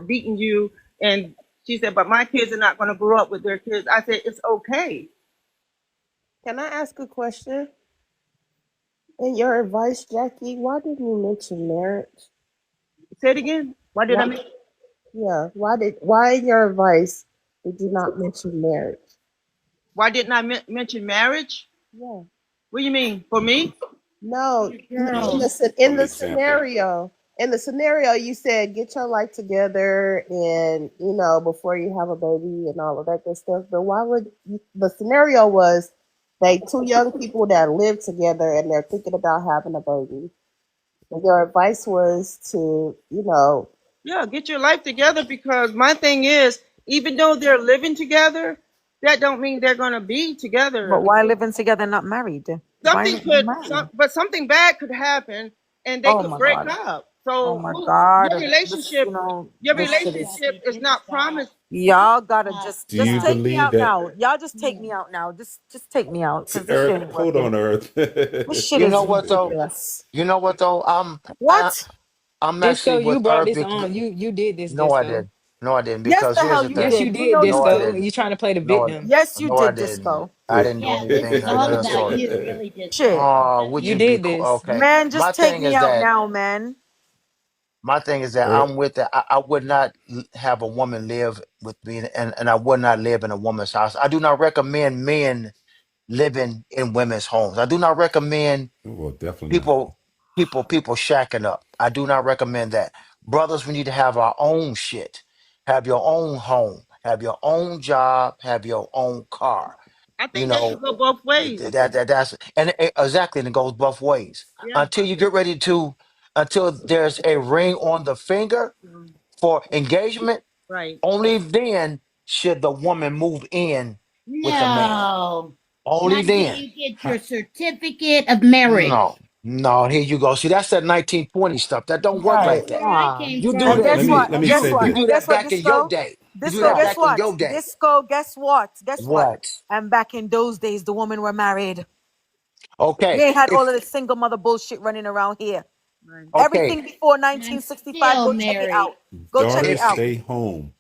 beating you. And she said, but my kids are not going to grow up with their kids. I said, it's okay. Can I ask a question? In your advice, Jackie, why didn't you mention marriage? Say it again. Why did I Why, make? yeah, why in your advice did you not mention marriage? Why didn't I mention marriage? Yeah. What do you mean for me? No, in Girls. From the the example. scenario, you said get your life together and before you have a baby and all of that good stuff. But why would the scenario was they two young people that live together and they're thinking about having a baby. And your advice was to, Yeah, get your life together because my thing is, even though they're living together, that don't mean they're gonna be But together. why living together not married? Why Something not be could, married? but something bad could happen, and they Oh could my break God. up. Oh So my God. your This, relationship, your this shit is, relationship is not promised. y'all gotta Stop. Do just you Stop. take me believe out that? now. Y'all just take me out now. Just take me out because this shit Earth, ain't hold working. on, Earth. This shit You is know what though? ridiculous. You know what though? What? I'm Disco, actually you with brought Earth. this on. You did this, No, I Disco. didn't. No, I didn't. Yes, Because the here's hell the you thing. Yes, you did. You did, know you No, I Disco. did. didn't. You trying to play the No, victim. Yes, you no, I did, didn't. disco. I didn't do Yeah, this anything is of all that about sort. you, really, Shit. Disco. That's Would You you it. be did cool? this. Okay. Man, My just take thing me is out that now, man. Earth, I'm with that. I would not have a woman live with me, and I would not live in a woman's house. I do not recommend men living in women's homes. I do not recommend well, definitely not. people people shacking up. I do not recommend that. Brothers, we need to have our own shit. Have your own home. Have your own job. Have your own car. I You think that know should go both ways. that's exactly, and it goes both ways. Yeah. Until you get ready to, until there's a ring on the finger Mm, for engagement, right. only then should the woman move in with the man. No. Only Not till then. you get How, your certificate of marriage. No, no, here you go. See, that's that 1920 stuff. That don't work That's Right. like that. where I Ah. came You do And from. that. guess let You me what? let And me guess say what? you And do this. guess that what, back in your Disco? day. You do Disco, that Stop. guess back in what? your day. Disco, guess what? Guess what? What? And back in those days, the women were married. We Okay. ain't had all If of this single mother bullshit running around here. Right. okay. Everything before And I'm 1965, still go check it married. out. Go check it Daughters, If out. stay home.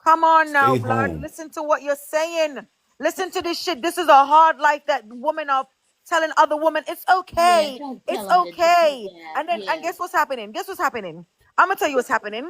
Come on now, Stay blood. home. Listen to what you're saying. Listen to this shit. This is a hard life that women are telling other women, it's Yeah, okay. don't tell It's them to do okay. that. And Yeah. guess what's happening? Guess what's happening? I'm gonna tell you what's happening.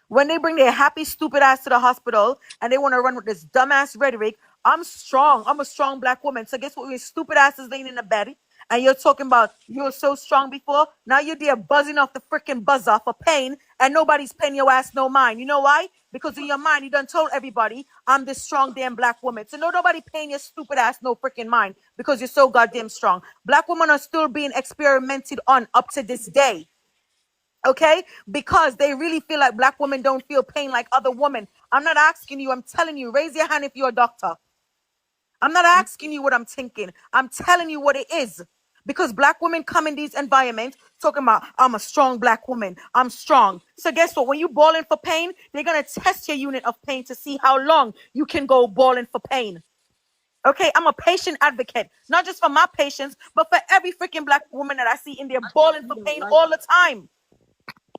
When they bring their happy, stupid ass to the hospital and they want to run with this dumbass rhetoric, I'm strong. I'm a strong black woman. So guess what? Your stupid ass is laying in the bed and you're talking about you were so strong before. Now you're there buzzing off the freaking buzzer for pain and nobody's paying your ass no mind. You know why? Because in your mind, you done told everybody I'm this strong damn black woman. So no nobody paying your stupid ass no freaking mind because you're so goddamn strong. Black women are still being experimented on up to this day. Okay, because they really feel like black women don't feel pain like other women. I'm not asking you, I'm telling you, raise your hand if you're a doctor. I'm not asking you what I'm thinking, I'm telling you what it is. Because black women come in these environments talking about I'm a strong black woman, I'm strong. So guess what, when you bawling for pain, they're gonna test your unit of pain to see how long you can go bawling for pain. Okay, I'm a patient advocate, not just for my patients, but for every freaking black woman that I see in there bawling for pain all the time.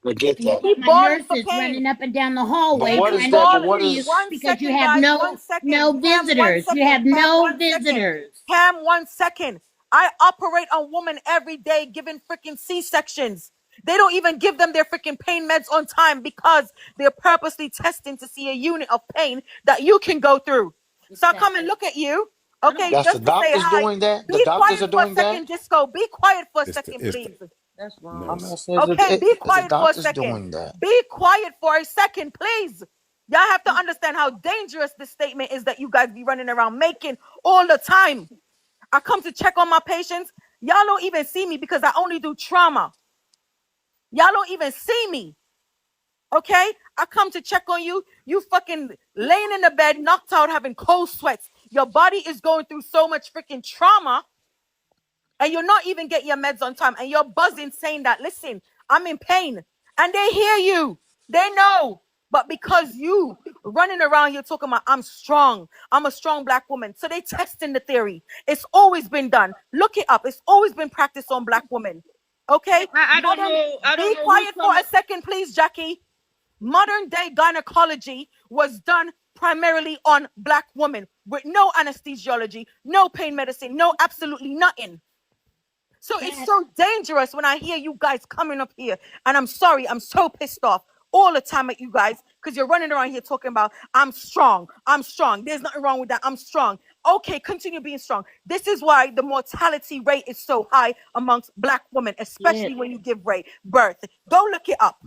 I get You that. They got my bawling for nurses pain. running up and down the But hallway They what be is trying to that? But get what bawling. to you is? One because you second, have guys. 1 second. Cam, one visitors. second. You have Cam, no 1 second. visitors. Cam, 1 second. I operate on women every day giving freaking C-sections. They don't even give them their freaking pain meds on time because they're purposely testing to see a unit of pain that you can go through. So I come and Exactly. look at you, I don't. okay, That's the just to say doctors hi. doing that. The Be doctors quiet are for a doing that. second, Disco. Be quiet for a It's the second, it's the please. That's wrong. I'm nurse. asking, Okay, be is the quiet for a doctors second. doing that? Be quiet for a second, please. Y'all have to understand how dangerous this statement is that you guys be running around making all the time. I come to check on my patients. Y'all don't even see me because I only do trauma. Y'all don't even see me. Okay? I come to check on you. You fucking laying in the bed, knocked out, having cold sweats. Your body is going through so much freaking trauma, and you're not even getting your meds on time. And you're buzzing saying that, listen, I'm in pain. And they hear you. They know. But because you running around here talking about I'm strong, I'm a strong black woman. So they testing the theory. It's always been done. Look it up. It's always been practiced on black women. Okay? I don't Modern, know. I don't be know who's quiet for coming. a second, please, Jackie. Modern day gynecology was done primarily on black women with no anesthesiology, no pain medicine, no absolutely nothing. So it's That so dangerous when I hear you guys coming up here. And I'm sorry, I'm so pissed off all the time at you guys because you're running around here talking about, I'm strong. I'm strong. There's nothing wrong with that. I'm strong. Okay, continue being strong. This is why the mortality rate is so high amongst black women, yes. especially when you give birth. Go look it up.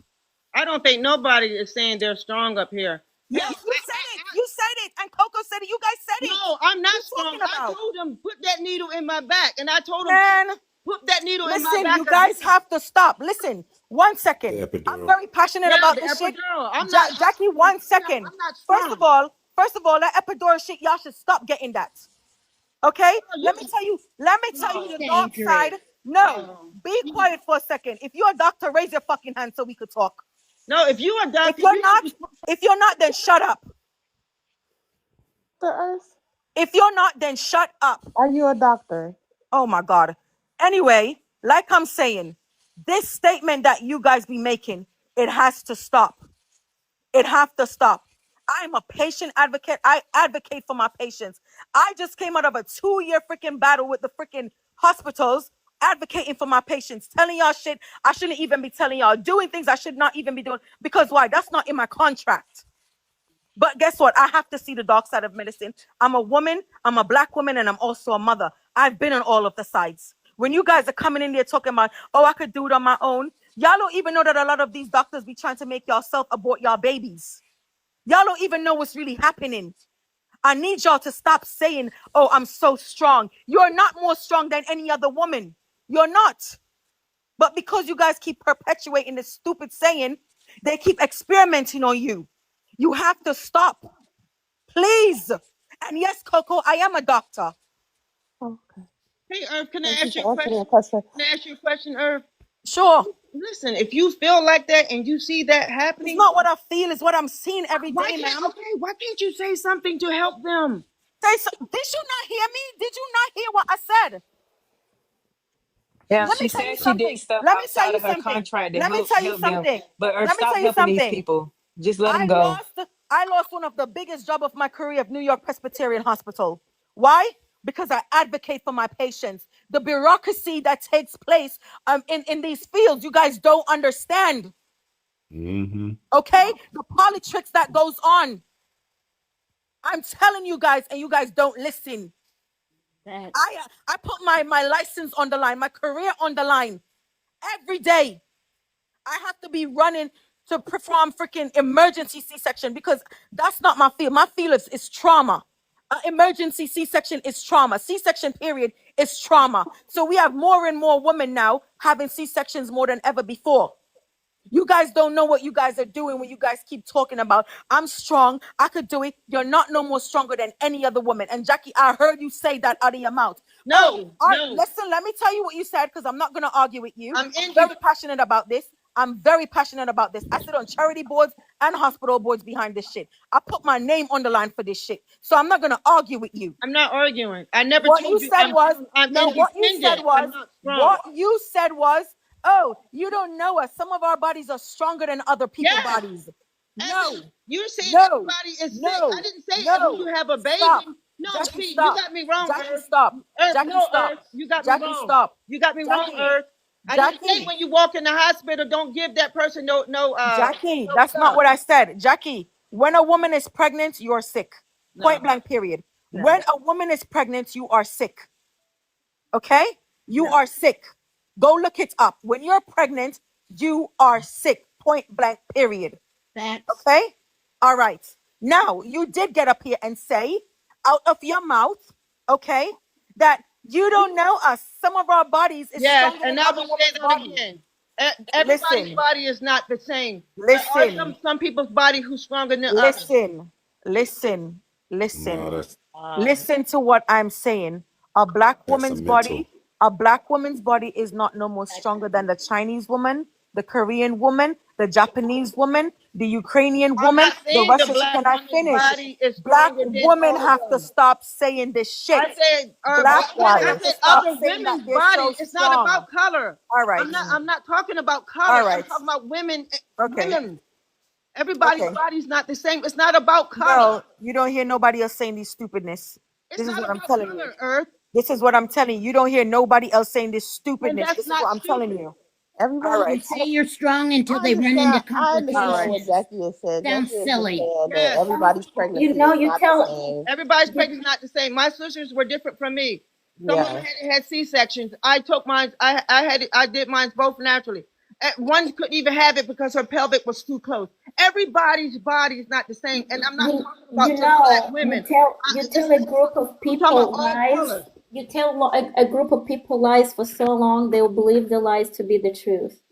I don't think nobody is saying they're strong up here. Hell, Yes, you said it. You said it. And Coco said it. You guys said it. no, I'm What not are you strong. talking I about? told them put that needle in my back, and I told them Man, put that needle in my listen, back you guys again. have to stop. Listen, one The second. I'm epidural. very passionate Yeah, about the this shit. epidural. I'm not. Jackie, one second. I'm not First of strong. all, first of all, that epidural shit, y'all should stop getting that. Okay? Oh, you Let me tell you, let me tell That's you the dark dangerous. side. No. no. Be quiet for a second. If you're a doctor, raise your fucking hand so we could talk. No, if you're a If doctor, you're you should not, be. if you're not, then shut up. The earth? If you're not, then shut up. Are you a doctor? Oh my God. Anyway, like I'm saying, this statement that you guys be making, it has to stop. It have to stop. I'm a patient advocate. I advocate for my patients. I just came out of a 2-year freaking battle with the freaking hospitals, advocating for my patients, telling y'all shit I shouldn't even be telling y'all, doing things I should not even be doing. Because why? That's not in my contract. But guess what? I have to see the dark side of medicine. I'm a woman, I'm a black woman, and I'm also a mother. I've been on all of the sides. When you guys are coming in there talking about, oh, I could do it on my own, y'all don't even know that a lot of these doctors be trying to make y'all self abort y'all babies. Y'all don't even know what's really happening. I need y'all to stop saying, oh, I'm so strong. You're not more strong than any other woman. You're not. But because you guys keep perpetuating this stupid saying, they keep experimenting on you. You have to stop. Please. And yes, Coco, I am a doctor. Okay. Hey, Irv, can I Thank you ask you a for answering question? the question. Can I ask you a question, Irv? Sure. Listen, if you feel like that and you see that It's happening, not what I feel, it's what I'm seeing every why day, can't ma'am. okay? Why can't you say something to help them? Did you not hear me? Did you not hear what I said? Yeah, Let me she tell you said she did something. stuff Let me tell outside you of her something. contract to Let me help tell you them. something. But or Let me stop tell you helping these something. people. Just let them I go. lost one of the biggest job of my career of New York Presbyterian Hospital. Why? Because I advocate for my patients. The bureaucracy that takes place in these fields, you guys don't understand. Mm-hmm. Okay? The politics that goes on. I'm telling you guys, and you guys don't listen. That I put my license on the line, my career on the line every day. I have to be running to perform freaking emergency C-section because that's not my field. My field is trauma. Emergency C-section is trauma. C-section period is trauma. So we have more and more women now having C-sections more than ever before. You guys don't know what you guys are doing when you guys keep talking about, I'm strong, I could do it. You're not no more stronger than any other woman. And Jackie, I heard you say that out of your mouth. Oh, No, no. listen, let me tell you what you said because I'm not going to argue with you. I'm I'm in here. very passionate about this. I'm very passionate about this. I sit on charity boards and hospital boards behind this shit. I put my name on the line for this shit. So I'm not gonna argue with you. I'm not arguing. I never What you told you said was, I'm no, what you said independent. I'm was, not strong. what you said was, oh, you don't know us. Some of our bodies are stronger than other people's Yes. bodies. No, You're saying no, everybody is sick. I no, didn't say when no. you have a Stop. baby. No, Jackie, see, you stop. got me wrong, Jackie, Earth. stop. Earth, Jackie, no, stop. Earth. You got me Jackie, wrong. stop. You got me wrong, Jackie, Earth. I didn't say Jackie, when you walk in the hospital, don't give that person Jackie, no that's not stuff. what I said. Jackie, when a woman is pregnant, you're sick. No, Point blank, period. no, When a woman is pregnant, you are sick. Okay? You no. are sick. Go look it up. When you're pregnant, you are sick. Point blank, period. Facts. Okay? All right. Now, you did get up here and say out of your mouth, okay, that you don't know us. Some of our bodies is Yes, stronger than and I other will say women's that bodies. again. Everybody's Listen, body is not the same. There are listen, some people's body who's stronger than others. listen, listen, No, listen. that's Listen to what I'm saying. A black that's a woman's body, mental. a black woman's body is not no more stronger than the Chinese woman, the Korean woman, the Japanese woman, the Ukrainian I'm woman, not the saying the Russian. black Can I woman's finish? body is Black stronger than women all of have to them. stop saying this shit. I said, Black women I have to said stop other saying that women's they're so body. It's not strong. about color. All right. I'm not talking about color. All I'm right. talking about women. Okay. Women. Everybody's Okay. body's not the same. It's not about color. No, you don't hear nobody else saying this stupidness. It's This is not what I'm about telling you. color, Earth. This is what I'm telling you. You don't hear nobody else saying this And stupidness. that's This is not what I'm telling stupid. you. All Everybody, right. You say you're strong until I they run into understand. I All understand right. what complications. Jackie is saying. Sounds Jackie is just silly. saying that Yes. everybody's pregnancy You know, is you not the tell same. Everybody's pregnant is not the same. My sisters were different from me. Some of them Yeah. had C-sections. I took mine. I did mine both naturally. One couldn't even have it because her pelvic was too close. Everybody's body is not the same, and I'm not talking about you just black know women. you tell a group of I'm talking about people all lies. colors. You tell a group of people lies for so long, they will believe the lies to be the truth.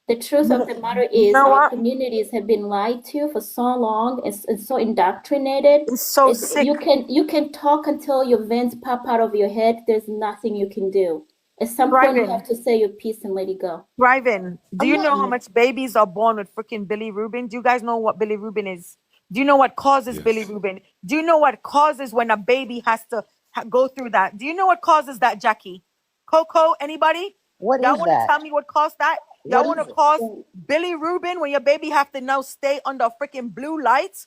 The truth of the matter You is know our what? communities have been lied to for so long. It's so indoctrinated. It's so sick. You can talk until your veins pop out of your head. There's nothing you can do. At some point you Thriving. have to say your piece and let it go. Thriving. Do I'm you not. know how much babies are born with freaking Billy Rubin? Do you guys know what Billy Rubin is? Do you know what causes Billy Yes. Rubin? Do you know what causes when a baby has to go through that? Do you know what causes that, Jackie? Coco, anybody? What Y'all is want to that? tell me what caused that? Y'all What want is to it? cause Billy Rubin when your baby have to now stay under freaking blue lights?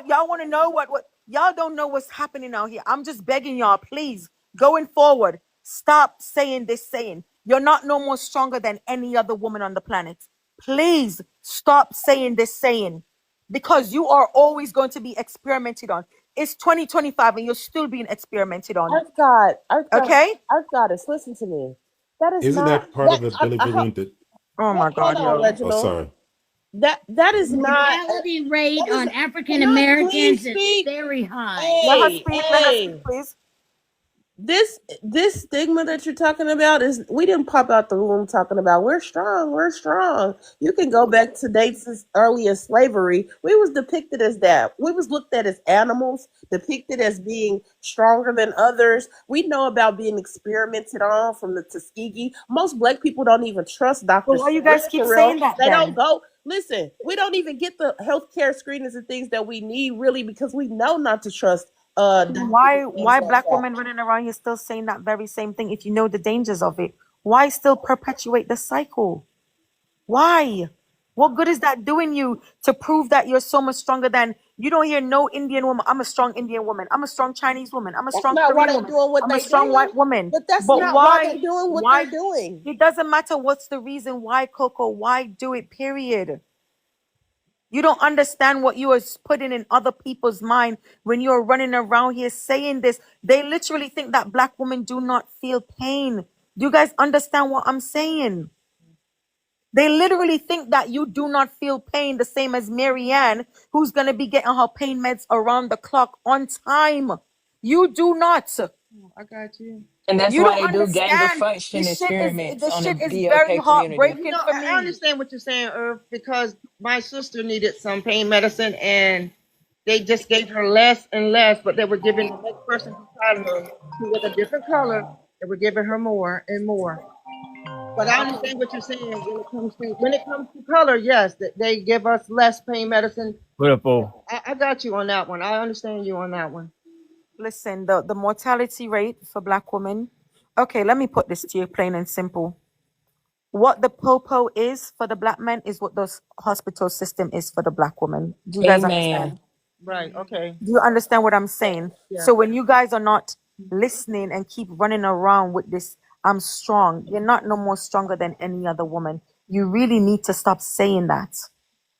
Y'all want to know what y'all don't know what's happening out here. I'm just begging y'all, please, going forward, stop saying this saying. You're not no more stronger than any other woman on the planet. Please stop saying this saying because you are always going to be experimented on. It's 2025 and you're still being experimented on. Earth God, Earth God, Okay? Earth Goddess, listen to me. That is Isn't not that part that. of the Billy Rubin that Oh my Hold God, on, yo. oh Reginald. sorry. That is not. Mortality rate That is. on African Can I please Americans is speak? very high. Let her speak. Let her speak, Hey. please. This stigma that you're talking about is we didn't pop out the womb talking about we're strong. You can go back to dates as early as slavery. We was depicted as that. We was looked at as animals, depicted as being stronger than others. We know about being experimented on from the Tuskegee. Most black people don't even trust So doctors why you for real, guys keep for real. saying that They don't then? go. Listen, we don't even get the healthcare screenings and things that we need really because we know not to trust doctors and things Why like black that. women running around here still saying that very same thing if you know the dangers of it? Why still perpetuate the cycle? Why? What good is that doing you to prove that you're so much stronger than you don't hear no Indian woman? I'm a strong Indian woman. I'm a strong Chinese woman. I'm a That's strong not why Korean they woman. doing what I'm a they strong doing. white woman. But that's But not why why? they doing what they're Why? doing. It doesn't matter what's the reason why, Coco. Why do it, period? You don't understand what you are putting in other people's mind when you're running around here saying this. They literally think that black women do not feel pain. Do you guys understand what I'm saying? They literally think that you do not feel pain the same as Marianne, who's going to be getting her pain meds around the clock on time. You do not. I got you. And that's You why don't they do gain of understand. function experiments This on the shit is very BLK community. You heartbreaking know, for I me. understand what you're saying, Irv, because my sister needed some pain medicine and they just gave her less and less, but they were giving the next person beside her who was a different color, they were giving her more and more. But I understand what you're saying when it comes to color. Yes, they give us less pain medicine. Put up on. I got you on that one. I understand you on that one. Listen, the mortality rate for black women. Okay, let me put this to you plain and simple. What the popo is for the black men is what the hospital system is for the black woman. Do you guys Amen. understand? Right. Okay. Do you understand what I'm saying? Yeah. So when you guys are not listening and keep running around with this, I'm strong. You're not no more stronger than any other woman. You really need to stop saying that.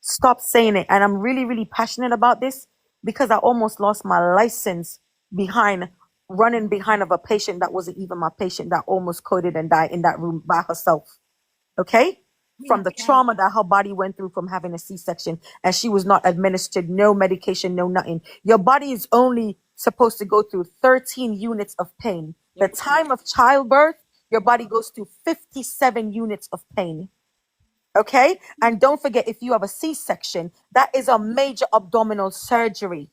Stop saying it. And I'm really, really passionate about this because I almost lost my license behind running behind of a patient that wasn't even my patient that almost coded and died in that room by herself. Okay? From the trauma that her body went through from having a C-section, and she was not administered no medication, no nothing. Your body is only supposed to go through 13 units of pain. The time of childbirth, your body goes through 57 units of pain. Okay? And don't forget, if you have a C-section, that is a major abdominal surgery.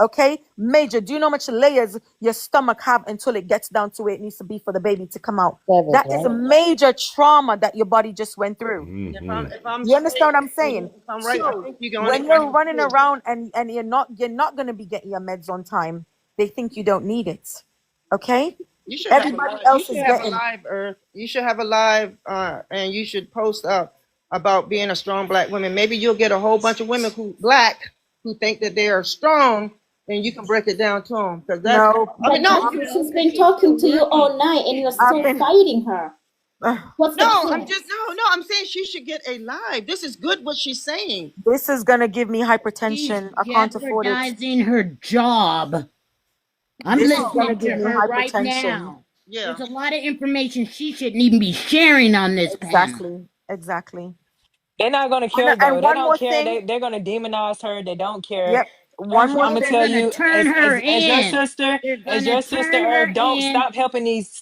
Okay? Major. Do you know how much layers your stomach have until it gets down to where it needs to be for the baby to come out? That is a major trauma that your body just went through. If I'm You understand what I'm saying? if I'm right, I So think you're going when you're running around and you're not gonna be getting your meds on time, they think you don't need it. Okay? You should Everybody have else is have a getting. live, Earth. You should have a live, and you should post up about being a strong black woman. Maybe you'll get a whole bunch of women who think that they are strong, and you can break it down to them. Because that's, No, I mean, no, She's been talking to you all night and you're I've still been. fighting her. What's the no, point? I'm saying she should get a live. This is good what she's saying. This is gonna give me She's hypertension. I can't afford it. jeopardizing her job. I'm This is gonna listening give to me her right hypertension. now. Yeah. There's a lot of information she shouldn't even be sharing on this panel. Exactly. They're not gonna And care though. They one don't more care. thing. They're gonna demonize her. They don't care. Yep. One Earth, more I'm No, gonna they're thing. tell gonna you, turn her as your in. sister, They're as gonna your sister, turn her Earth, don't in. stop helping these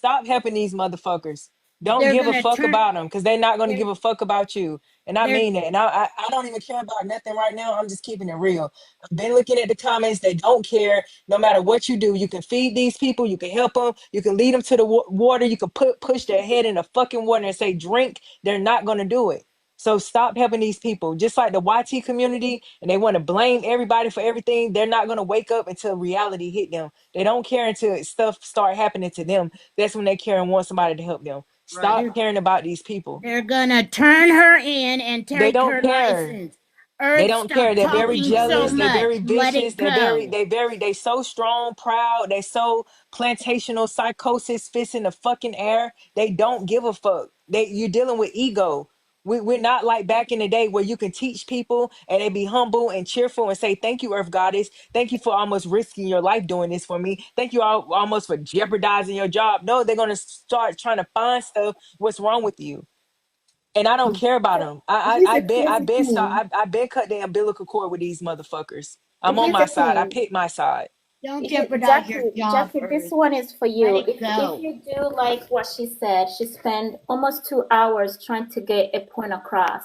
motherfuckers. Don't They're give a gonna fuck turn. about them because they're not gonna They're give a fuck about you. And I they're mean that. And I don't even care about nothing right now. I'm just keeping it real. I've been looking at the comments. They don't care. No matter what you do, you can feed these people. You can help them. You can lead them to the water. You can push their head in the fucking water and say drink. They're not gonna do it. So stop helping these people. Just like the YT community, and they want to blame everybody for everything. They're not going to wake up until reality hit them. They don't care until stuff start happening to them. That's when they care and want somebody to help them. Right. Stop caring about these people. they're gonna turn her in and They take don't her care. license. They Earth, don't care. stop They're very talking so jealous. They're very much. Let vicious. it go. They so strong, proud. They so plantational psychosis fits in the fucking air. They don't give a fuck. You're dealing with ego. We're not like back in the day where you can teach people and they be humble and cheerful and say, thank you, Earth Goddess. Thank you for almost risking your life doing this for me. Thank you almost for jeopardizing your job. No, they're going to start trying to find stuff. What's wrong with you? And I don't care about them. Here's the crazy thing. I've been cut the umbilical cord with these motherfuckers. I'm on Here's my the side. I thing. picked my side. Don't jeopardize your job, Jackie, this Earth. one is for Let you. it go. If you do like what she said, she spent almost 2 hours trying to get a point across.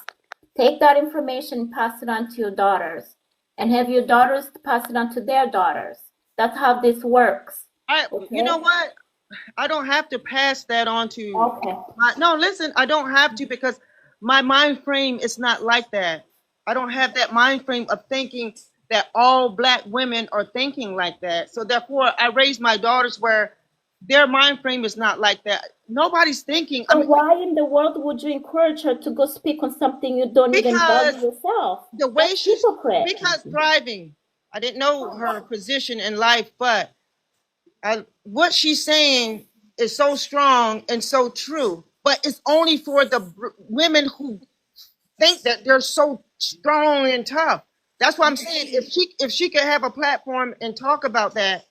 Take that information, pass it on to your daughters, and have your daughters pass it on to their daughters. That's how this works. You know Okay? what? I don't have to pass that on to Okay. no, listen, I don't have to because my mind frame is not like that. I don't have that mind frame of thinking that all black women are thinking like that. So therefore I raise my daughters where their mind frame is not like that. Nobody's thinking, I So mean, why in the world would you encourage her to go speak on something you don't even value because yourself? the way That's she's hypocrite. because thriving. I didn't know her position in life, but what she's saying is so strong and so true, but it's only for the women who think that they're so strong and tough. That's why I'm saying if she could have a platform and talk about that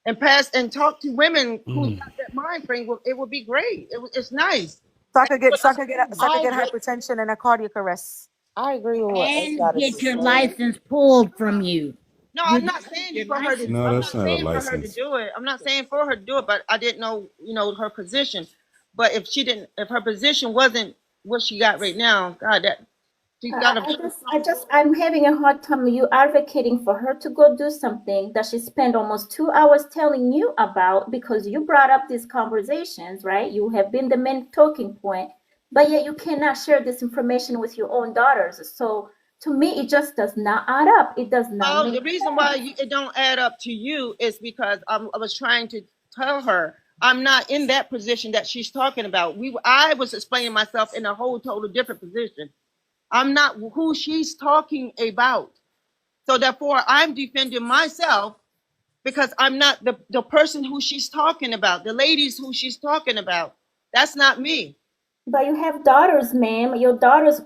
and pass and talk to women who's got that mind frame, it would be great. It's nice. So I could get I agree. hypertension and a cardiac arrest. I agree with what S And Goddess get is your saying. license pulled from you. No, You I'm not gotta get saying your for her to. license No, I'm that's not not a saying for her to license. do it. I'm not saying for her to do it, but I didn't know, her position. But if she didn't, if her position wasn't what she got right now, God, that she's got to. I'm having a hard time you advocating for her to go do something that she spent almost 2 hours telling you about because you brought up these conversations, right? You have been the main talking point. but yet you cannot share this information with your own daughters. So to me, it just does not add up. It does not Well, make the reason why sense. it don't add up to you is because I was trying to tell her I'm not in that position that she's talking about. I was explaining myself in a whole total different position. I'm not who she's talking about. So therefore, I'm defending myself because I'm not the person who she's talking about, the ladies who she's talking about. That's not me. But you have daughters, ma'am. Your daughters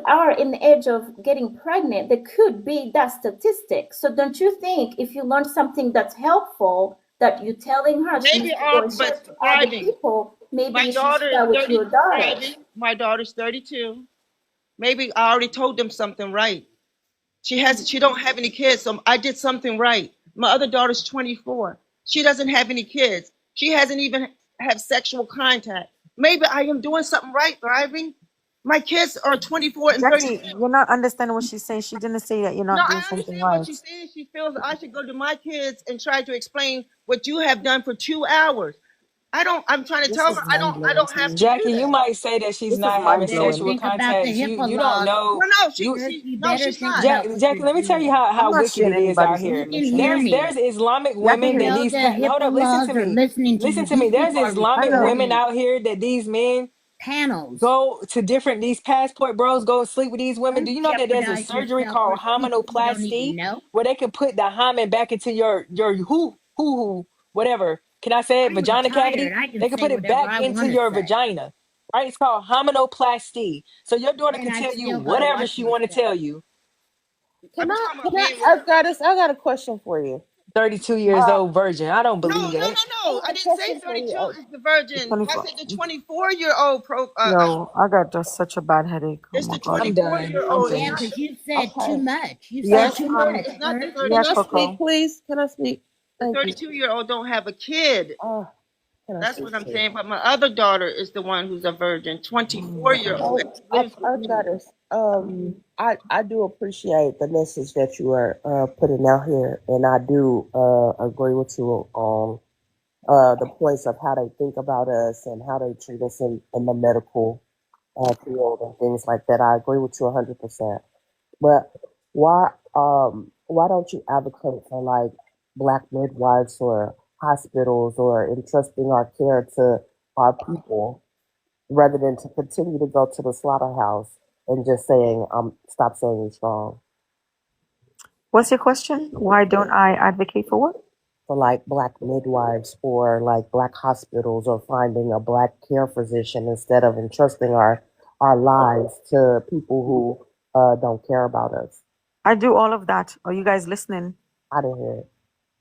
are in the age of getting pregnant. They could be that statistic. So don't you think if you learn something that's helpful, that you're telling her she Maybe needs to go all, and share but to other thriving. people, maybe My you should daughter is start with 30, your daughters. thriving. My daughter's 32. Maybe I already told them something right. She don't have any kids, so I did something right. My other daughter's 24. She doesn't have any kids. She hasn't even have sexual contact. Maybe I am doing something right, thriving. My kids are 24 and Jackie, 32. you're not understanding what she's saying. She didn't say that you're No, not doing I something understand what right. she's saying. She feels I should go to my kids and try to explain what you have done for 2 hours. I'm trying to This tell is her mind I blowing don't to have me. to do Jackie, you that. might say that she's This is not mind having Better blowing. sexual think about the contacts. HIPAA You don't laws. know. No, no, You You no, better she's think not. about what Jackie, you're let me tell you doing. I'm how not wicked sharing it is out anybody's You here. can information. hear me. There's Islamic Jackie, women You that hear. know these the hold up, HIPAA listen to laws are me. listening to Listen you. to me. These There's people are I Islamic know. women recorded out here that these men panels. go to different these passport bros go sleep with these women. Do Don't you know that there's a jeopardize surgery yourself called for people you don't even hymenoplasty know. where they can put the hymen back into your whatever. Can I say it? I'm Vagina retired. cavity? I can They can say put it whatever back I into want to your say. vagina. Right? It's called hymenoplasty. So your daughter And can I tell you still gotta whatever watch she want to myself. tell you. Are Can you I? talking Can about me? I got a question for you. 32 years Uh, old virgin. I don't No, believe no, that. no, I no. I got a didn't say question for 32 you. is the virgin. I 24. said the 24-year-old Yo, I got just such a bad headache. Oh it's my the God. I'm done. I'm 24-year-old. It's Yeah, not finished. because you said too Okay. much. You it's said Yes, not too the 30, much, it's not the Bert. Can 30 yes, I speak, Coco. please? Can I speak? the Thank you. 32-year-old don't have a kid. Can I That's speak, what I'm please? saying. But my other daughter is the one who's a virgin, Mm. 24-year-old, and lives with I've got me. this. I do appreciate the message that you are putting out here, and I do agree with you on the points of how they think about us and how they treat us in the medical field and things like that. I agree with you 100%. But why don't you advocate for like black midwives or hospitals or entrusting our care to our people rather than to continue to go to the slaughterhouse and just saying stop saying you're strong What's your question? Why don't I advocate for what? for like black midwives or like black hospitals or finding a black care physician instead of entrusting our lives to people who don't care about us. I do all of that. Are you guys listening? I didn't hear it.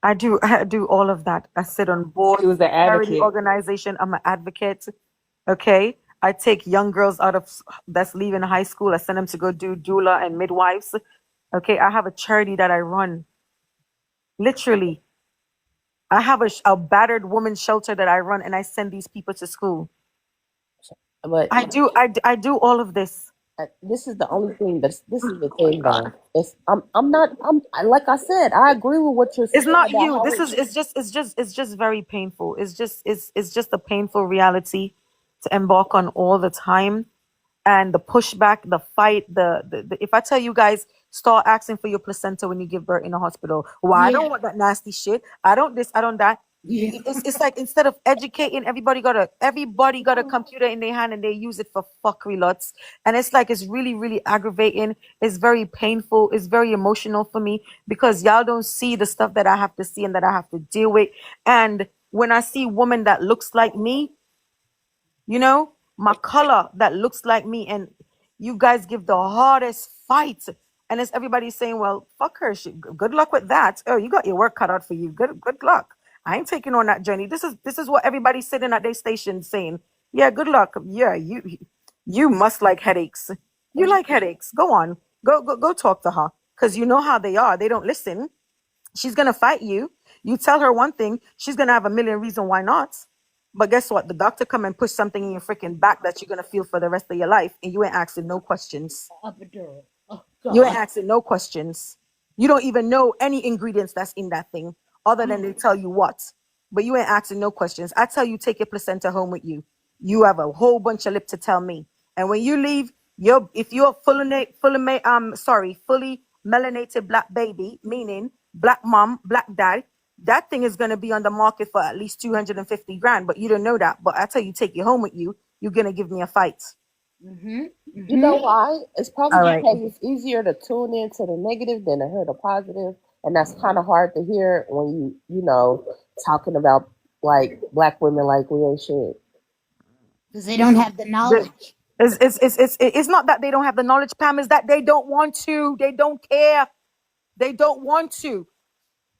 I do. I do all of that. I sit on She boards, was the charity advocate. organization. I'm an advocate. Okay. I take young girls out of that's leaving high school. I send them to go do doula and midwives. Okay. I have a charity that I run. Literally, I have a battered woman shelter that I run, and I send these people to school. But I do all of this. this is the only thing this is the thing though. I'm not like I said, I agree with what you're It's saying not about you. how This we is treat. it's just very painful. It's just a painful reality to embark on all the time. And the pushback, the fight, the if I tell you guys, start asking for your placenta when you give birth in a hospital. Well, I don't Yeah, want that nasty shit. I don't this, I don't that. yeah. It's like instead of educating, everybody got a computer in their hand and they use it for fuckery lots. And it's like it's really, really aggravating. It's very painful. It's very emotional for me because y'all don't see the stuff that I have to see and that I have to deal with. And when I see woman that looks like me, my color that looks like me, and you guys give the hardest fight, and it's everybody saying, well, fuck her, good luck with that. Oh, you got your work cut out for you. Good luck. I ain't taking on that journey. This is what everybody's sitting at their station saying. Yeah, good luck. Yeah, you must like headaches. You like headaches. Go on. Go talk to her, because you know how they are. They don't listen. She's gonna fight you. You tell her one thing, she's gonna have a million reasons why not. But guess what? The doctor come and push something in your freaking back that you're gonna feel for the rest of your life, and you ain't asking no questions. Epidural. Oh, You ain't God. asking no questions. You don't even know any ingredients that's in that thing, other than they tell you what. But you ain't asking no questions. I tell you, take your placenta home with you. You have a whole bunch of lip to tell me. And when you leave, if you're fully melanated black baby, meaning black mom, black dad, that thing is gonna be on the market for at least 250 grand. But you don't know that. But I tell you, take you home with you, you're gonna give me a fight. You know why? It's probably All right. because it's easier to tune into the negative than to hear the positive, and that's kind of hard to hear when you know talking about like black women like we ain't shit. Because they don't have the knowledge. It's not that they don't have the knowledge, Pam. Is that they don't want to. They don't care. They don't want to.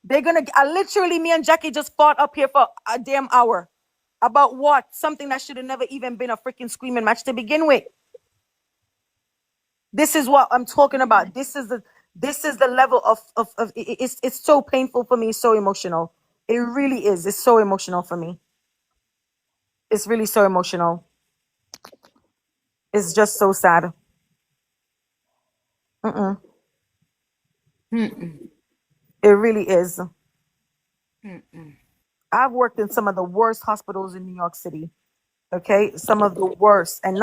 They're gonna. Literally, me and Jackie just fought up here for a damn hour about what? Something that should have never even been a freaking screaming match to begin with. This is what I'm talking about. This is the level of it's so painful for me, so emotional. It really is. It's so emotional for me. It's really so emotional. It's just so sad. Mm-mm. Mm-mm. It really is. Mm-mm. I've worked in some of the worst hospitals in New York City. Okay, some of the worst, and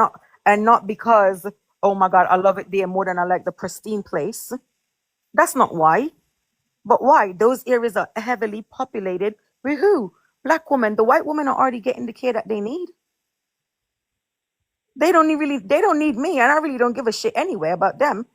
not because, oh my God, I love it there more than I like the pristine place. That's not why. But why? Those areas are heavily populated with who? Black women. The white women are already getting the care that they need. They don't need me, and I really don't give a shit anyway about them.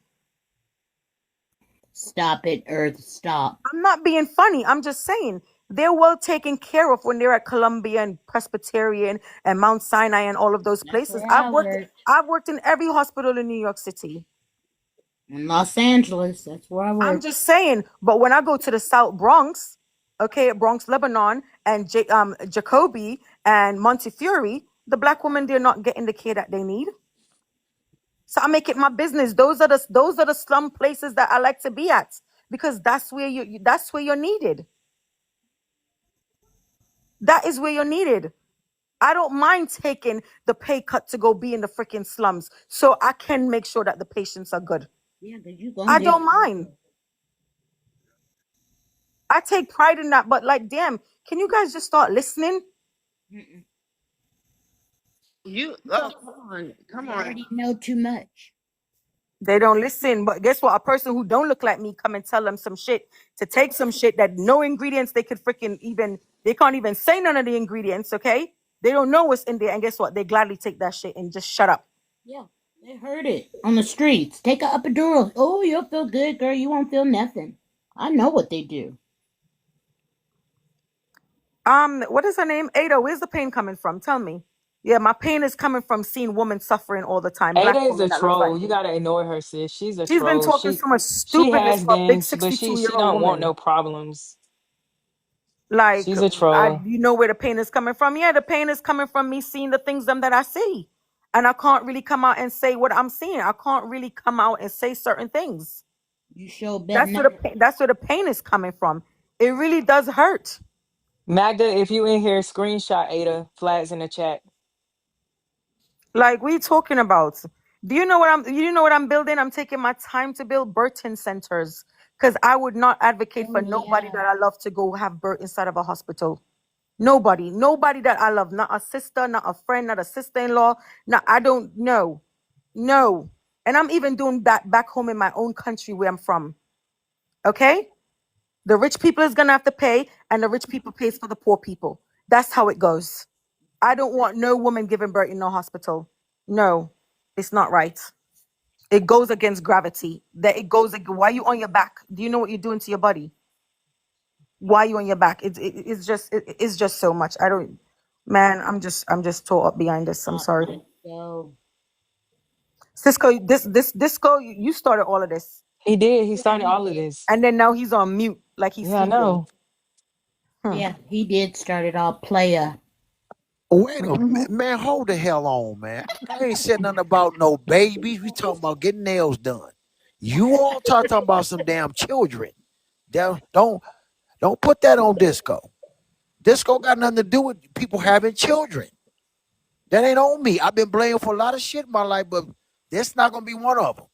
Stop it, Earth. Stop. I'm not being funny. I'm just saying they're well taken care of when they're at Columbia and Presbyterian and Mount Sinai and all of those That's places. where I I've worked. work. I've worked in every hospital in New York City. In Los Angeles. That's where I I'm work. just saying. But when I go to the South Bronx, okay, Bronx, Lebanon, and Jacoby and Montefiore, the black women they're not getting the care that they need. So I make it my business. Those are the slum places that I like to be at because that's where you're needed. That is where you're needed. I don't mind taking the pay cut to go be in the freaking slums so I can make sure that the patients are good. Yeah, because you going I to get. don't mind. I take pride in that, but like, damn, can you guys just start listening? Mm-mm. Oh, come They on. already know too much. They don't listen. But guess what? A person who don't look like me come and tell them some shit to take some shit that no ingredients they could freaking even they can't even say none of the ingredients, okay? They don't know what's in there, and guess what? They gladly take that shit and just shut up. Yeah, they heard it on the streets. Take a epidural. Oh, you'll feel good, girl. You won't feel nothing. I know what they do. What is her name? Ada, where's the pain coming from? Tell me. Yeah, my pain is coming from seeing women suffering all the time. Ada Black is women a that look like troll. You me. gotta ignore her, sis. She's a She's been troll. talking so much She stupidness has for a big been, but she 62-year-old don't want woman. no problems. Like, She's a troll. you know where the pain is coming from? Yeah, the pain is coming from me seeing the things them that I see. And I can't really come out and say what I'm seeing. I can't really come out and say certain things. You sure bet not. That's where the pain is coming from. It really does hurt. Magda, if you in here, screenshot Ada flags in the chat. Like, we talking about? Do you know what I'm building? I'm taking my time to build birthing centers because I would not advocate for nobody that I love to go have birth inside of a hospital. Nobody that I love, not a sister, not a friend, not a sister-in-law. No, I don't know. No. And I'm even doing that back home in my own country where I'm from. Okay? The rich people is gonna have to pay, and the rich people pays for the poor people. That's how it goes. I don't want no woman giving birth in no hospital. No, it's not right. It goes against gravity. Why you on your back? Do you know what you're doing to your body? Why you on your back? It's just so much. I don't, man. I'm just tore up behind this. I'm sorry, So Cisco. This Disco. You started all of this, He did. He yeah, started he all of did. this. and then now he's on mute like he's Yeah, I sleeping. know. Yeah, he did start it all. Playa. Wait a Hmm. minute, man. Hold the hell on, man. I ain't said nothing about no babies. We talking about getting nails done. You all talking about some damn children. Don't put that on disco. Disco got nothing to do with people having children. That ain't on me. I've been blamed for a lot of shit in my life, but this not gonna be one of them.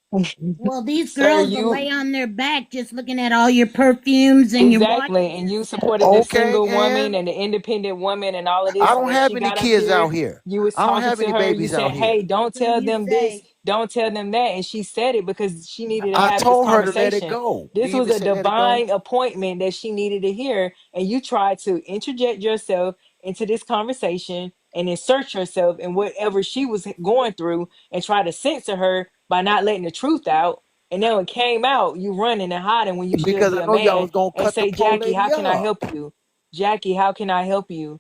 Well, these Sir, girls will lay on their back just looking at all your perfumes and your watches exactly, and and you stuff. supported the Okay, single woman and and the independent woman and all of I this. And don't when have she any got up kids here, out here. you was I don't talking have to any her. You babies said, out "Hey, here. don't What do tell you them this, say? don't tell them that," and she said it because she needed to I have this told her to let it conversation. go. Do This you hear was me a say let it go? divine appointment that she needed to hear, and you tried to interject yourself into this conversation and insert yourself in whatever she was going through and try to censor her by not letting the truth out. And then when it came out, you running and hiding when you should Because be I a know y'all man was gonna and cut the say, poor "Jackie, how lady can I up. help you? Jackie, how can I help you?"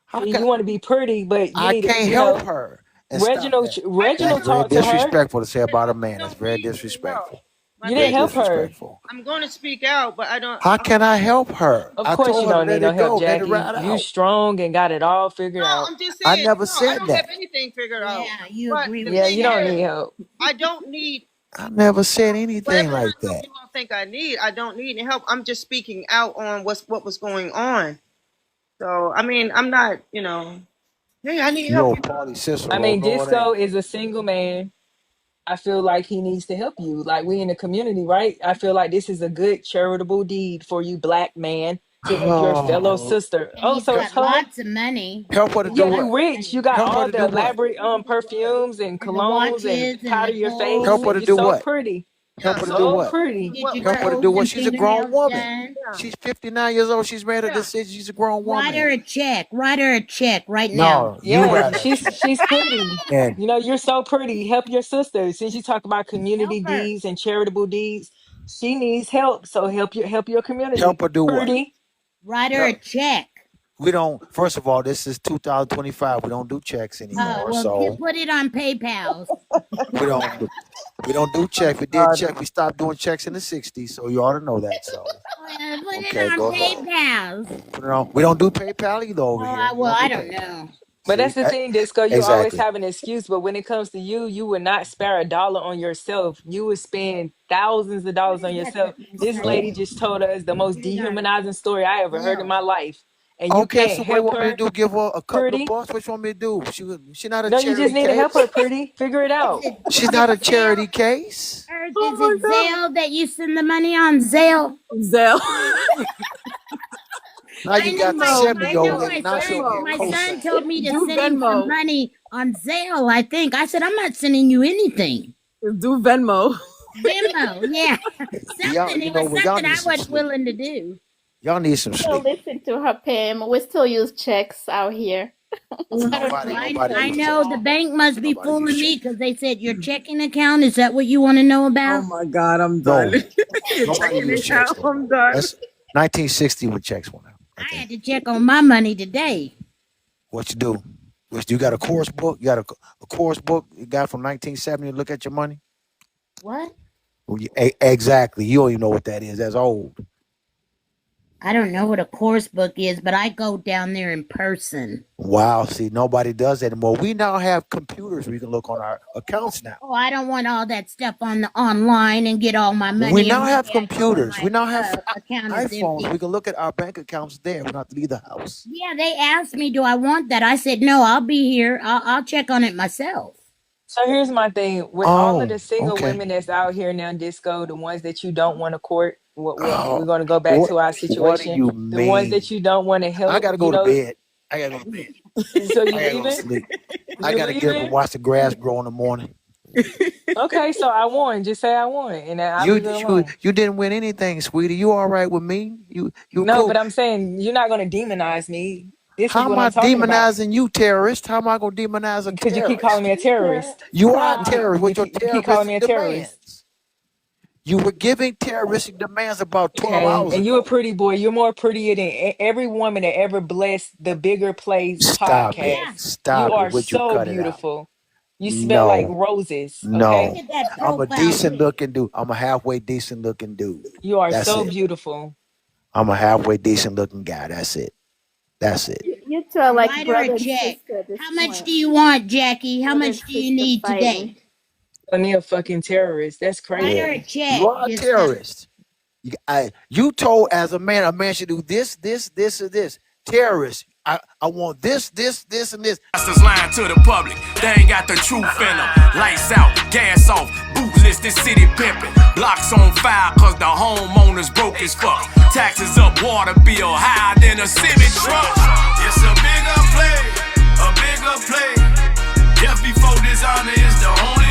How See, can you want to be pretty, but you I need to, can't help her? And stop that. I That's Reginald don't very talked to her. disrespectful to say about a I man. That's don't very need any help. disrespectful. My You Very didn't thing is, help her. disrespectful. I'm going to speak out, but I don't. How can I help her? Of I course told you her to don't need let no it help, go, let it Jackie. ride You out. strong and got it all figured No, out. I'm just I saying. never No, I said don't have that. anything figured out. Yeah, you But agree the with Yeah, thing you don't that. need is, help. I don't need I never said anything whatever kind like of help that. you all think I need. I don't need any help. I'm just speaking out on what was going on. So I mean, I'm not. Hey, I need help. Yo, Paulie I Cicero, mean, go there. Disco is a single man. I feel like he needs to help you. Like we in the community, right? I feel like this is a good charitable deed for you, black man, to help your fellow Oh, sister. And Oh, he's so got her? lots of money. help her to He's do Yeah, got what? you lots of rich. money. You got Help her all to the do what? elaborate perfumes and And the colognes and watches and powder the your face, Help her gold. and to you're do so what? pretty, Help Yeah. her to do So so what? You pretty. get what? your Help her to toes do what? and She's a grown fingernails woman. done. Yeah. She's 59 years old. She's made a Yeah. decision. She's a grown Write her woman. a check. Write her a check right now. No, you Yeah, write her a check. she's pretty. And You know, you're so pretty. Help your sister. Since you talk about Help community her. deeds and charitable deeds, she needs help. So help your help community. her do what? Pretty. Write her a Help. check. We don't, first of all, this is 2025. We don't do checks Oh, anymore. well, So put it on PayPal. we don't do, we don't do checks. We did check. We stopped doing checks in the 60s. So you ought to know that. So, Put it okay, on go ahead. PayPal. Put it on. We don't do PayPal either over Oh, here. We well, don't I do don't PayPal. know. But that's See? the thing, Disco. You always Exactly. have an excuse, but when it comes to you, you would not spare a dollar on yourself. You would spend thousands of What dollars is on that yourself. that my This son lady told just me? told us the most Here's our dehumanizing story I ever heard in bill. my life. And you Okay, can't so what you help want me to her, do? Give her a couple of pretty? bucks? What you want me to do? She not a No, you just charity need to help her, case. pretty. Figure it out. She's Is not it a Zelle? charity case. Or Oh is my it Zelle that you send the money on Zelle? God. Zell. Now you got the Venmo. 7-year-old Venmo. here. Now she gonna get My Venmo. son co-signed. told me to Do send him some Venmo. money on Zelle, I think. I said, I'm not sending you anything. Do Venmo. Venmo, yeah. Y'all, Something. you It know was what? Y'all something need I some was sleep. willing to do. Y'all need some Still sleep. listen to her, Pam. We still use checks out here. I don't know. Nobody I needs know checks. the bank must be Nobody fooling use me checks. because they said your checking account. Is that what you want to know Oh about? my God, I'm done. No, You're nobody checking use it checks out. no I'm more. done. That's 1960 when checks went out. I Okay, had to check on my money today. what you do? You got a course book? You got a course book you got from 1970 to look at your money? What? Well, exactly. You don't even know what that is. That's old. I don't know what a course book is, but I go down there in person. Wow. See, nobody does that anymore. We now have computers where you can look on our accounts now. Oh, I don't want all that stuff on the online and get all my money. We now and have maybe I go and computers. We now have account is iPhones. empty. We can look at our bank accounts there. We don't have to leave the house. Yeah, they asked me, do I want that? I said, no, I'll be here. I'll check on it myself. So here's my thing with all of Oh, the single okay. women that's out here now, Disco, the ones that you don't want to court. What Oh, we're going to go back what to our what do situation. you The ones mean? that you don't want to I help, gotta go to bed. I gotta go to bed. So you I gotta go to leaving? sleep. I You gotta get up and leaving? watch the grass grow in the morning. Okay, so I won. Just say I won, and then I'll You leave it you alone. you didn't win anything, sweetie. You all right with me? You No, cool? but I'm saying you're not going to demonize me. This is How am what I'm I talking about. demonizing you, terrorist? How am I gonna demonize a Because you keep calling terrorist? me a terrorist. You are a Well, terrorist with your You keep calling me terroristic a terrorist. demands. You were giving terroristic demands about 12 Okay, hours and you a ago. pretty boy. You're more prettier than every woman that ever blessed the Bigger Plays Stop it. Yeah. podcast. You Stop it. are Would you so cut it out? beautiful. You smell like No. roses. No. Okay, Look at that I'm a profile decent pic. looking dude. I'm a halfway decent looking dude. you are That's so it. beautiful. I'm a halfway decent looking guy. That's it. That's it. you two are like Write her brother a and check. sister at this How much point. do you want, Jackie? How Brother and much do you sister need fighting. today? Me a fucking terrorist. That's Write Yeah. her a crazy. You check. are a Just terrorist. You told as a man should do this, or this. Terrorist. I want this, and this. Lying to the public, they ain't got the truth in them. Lights out, gas off, bootless. this city pimpin'. Blocks on fire cause the homeowners broke as fuck. Taxes up, water bill higher than a semi truck. It's a bigger play, a bigger play. Death before dishonor is the only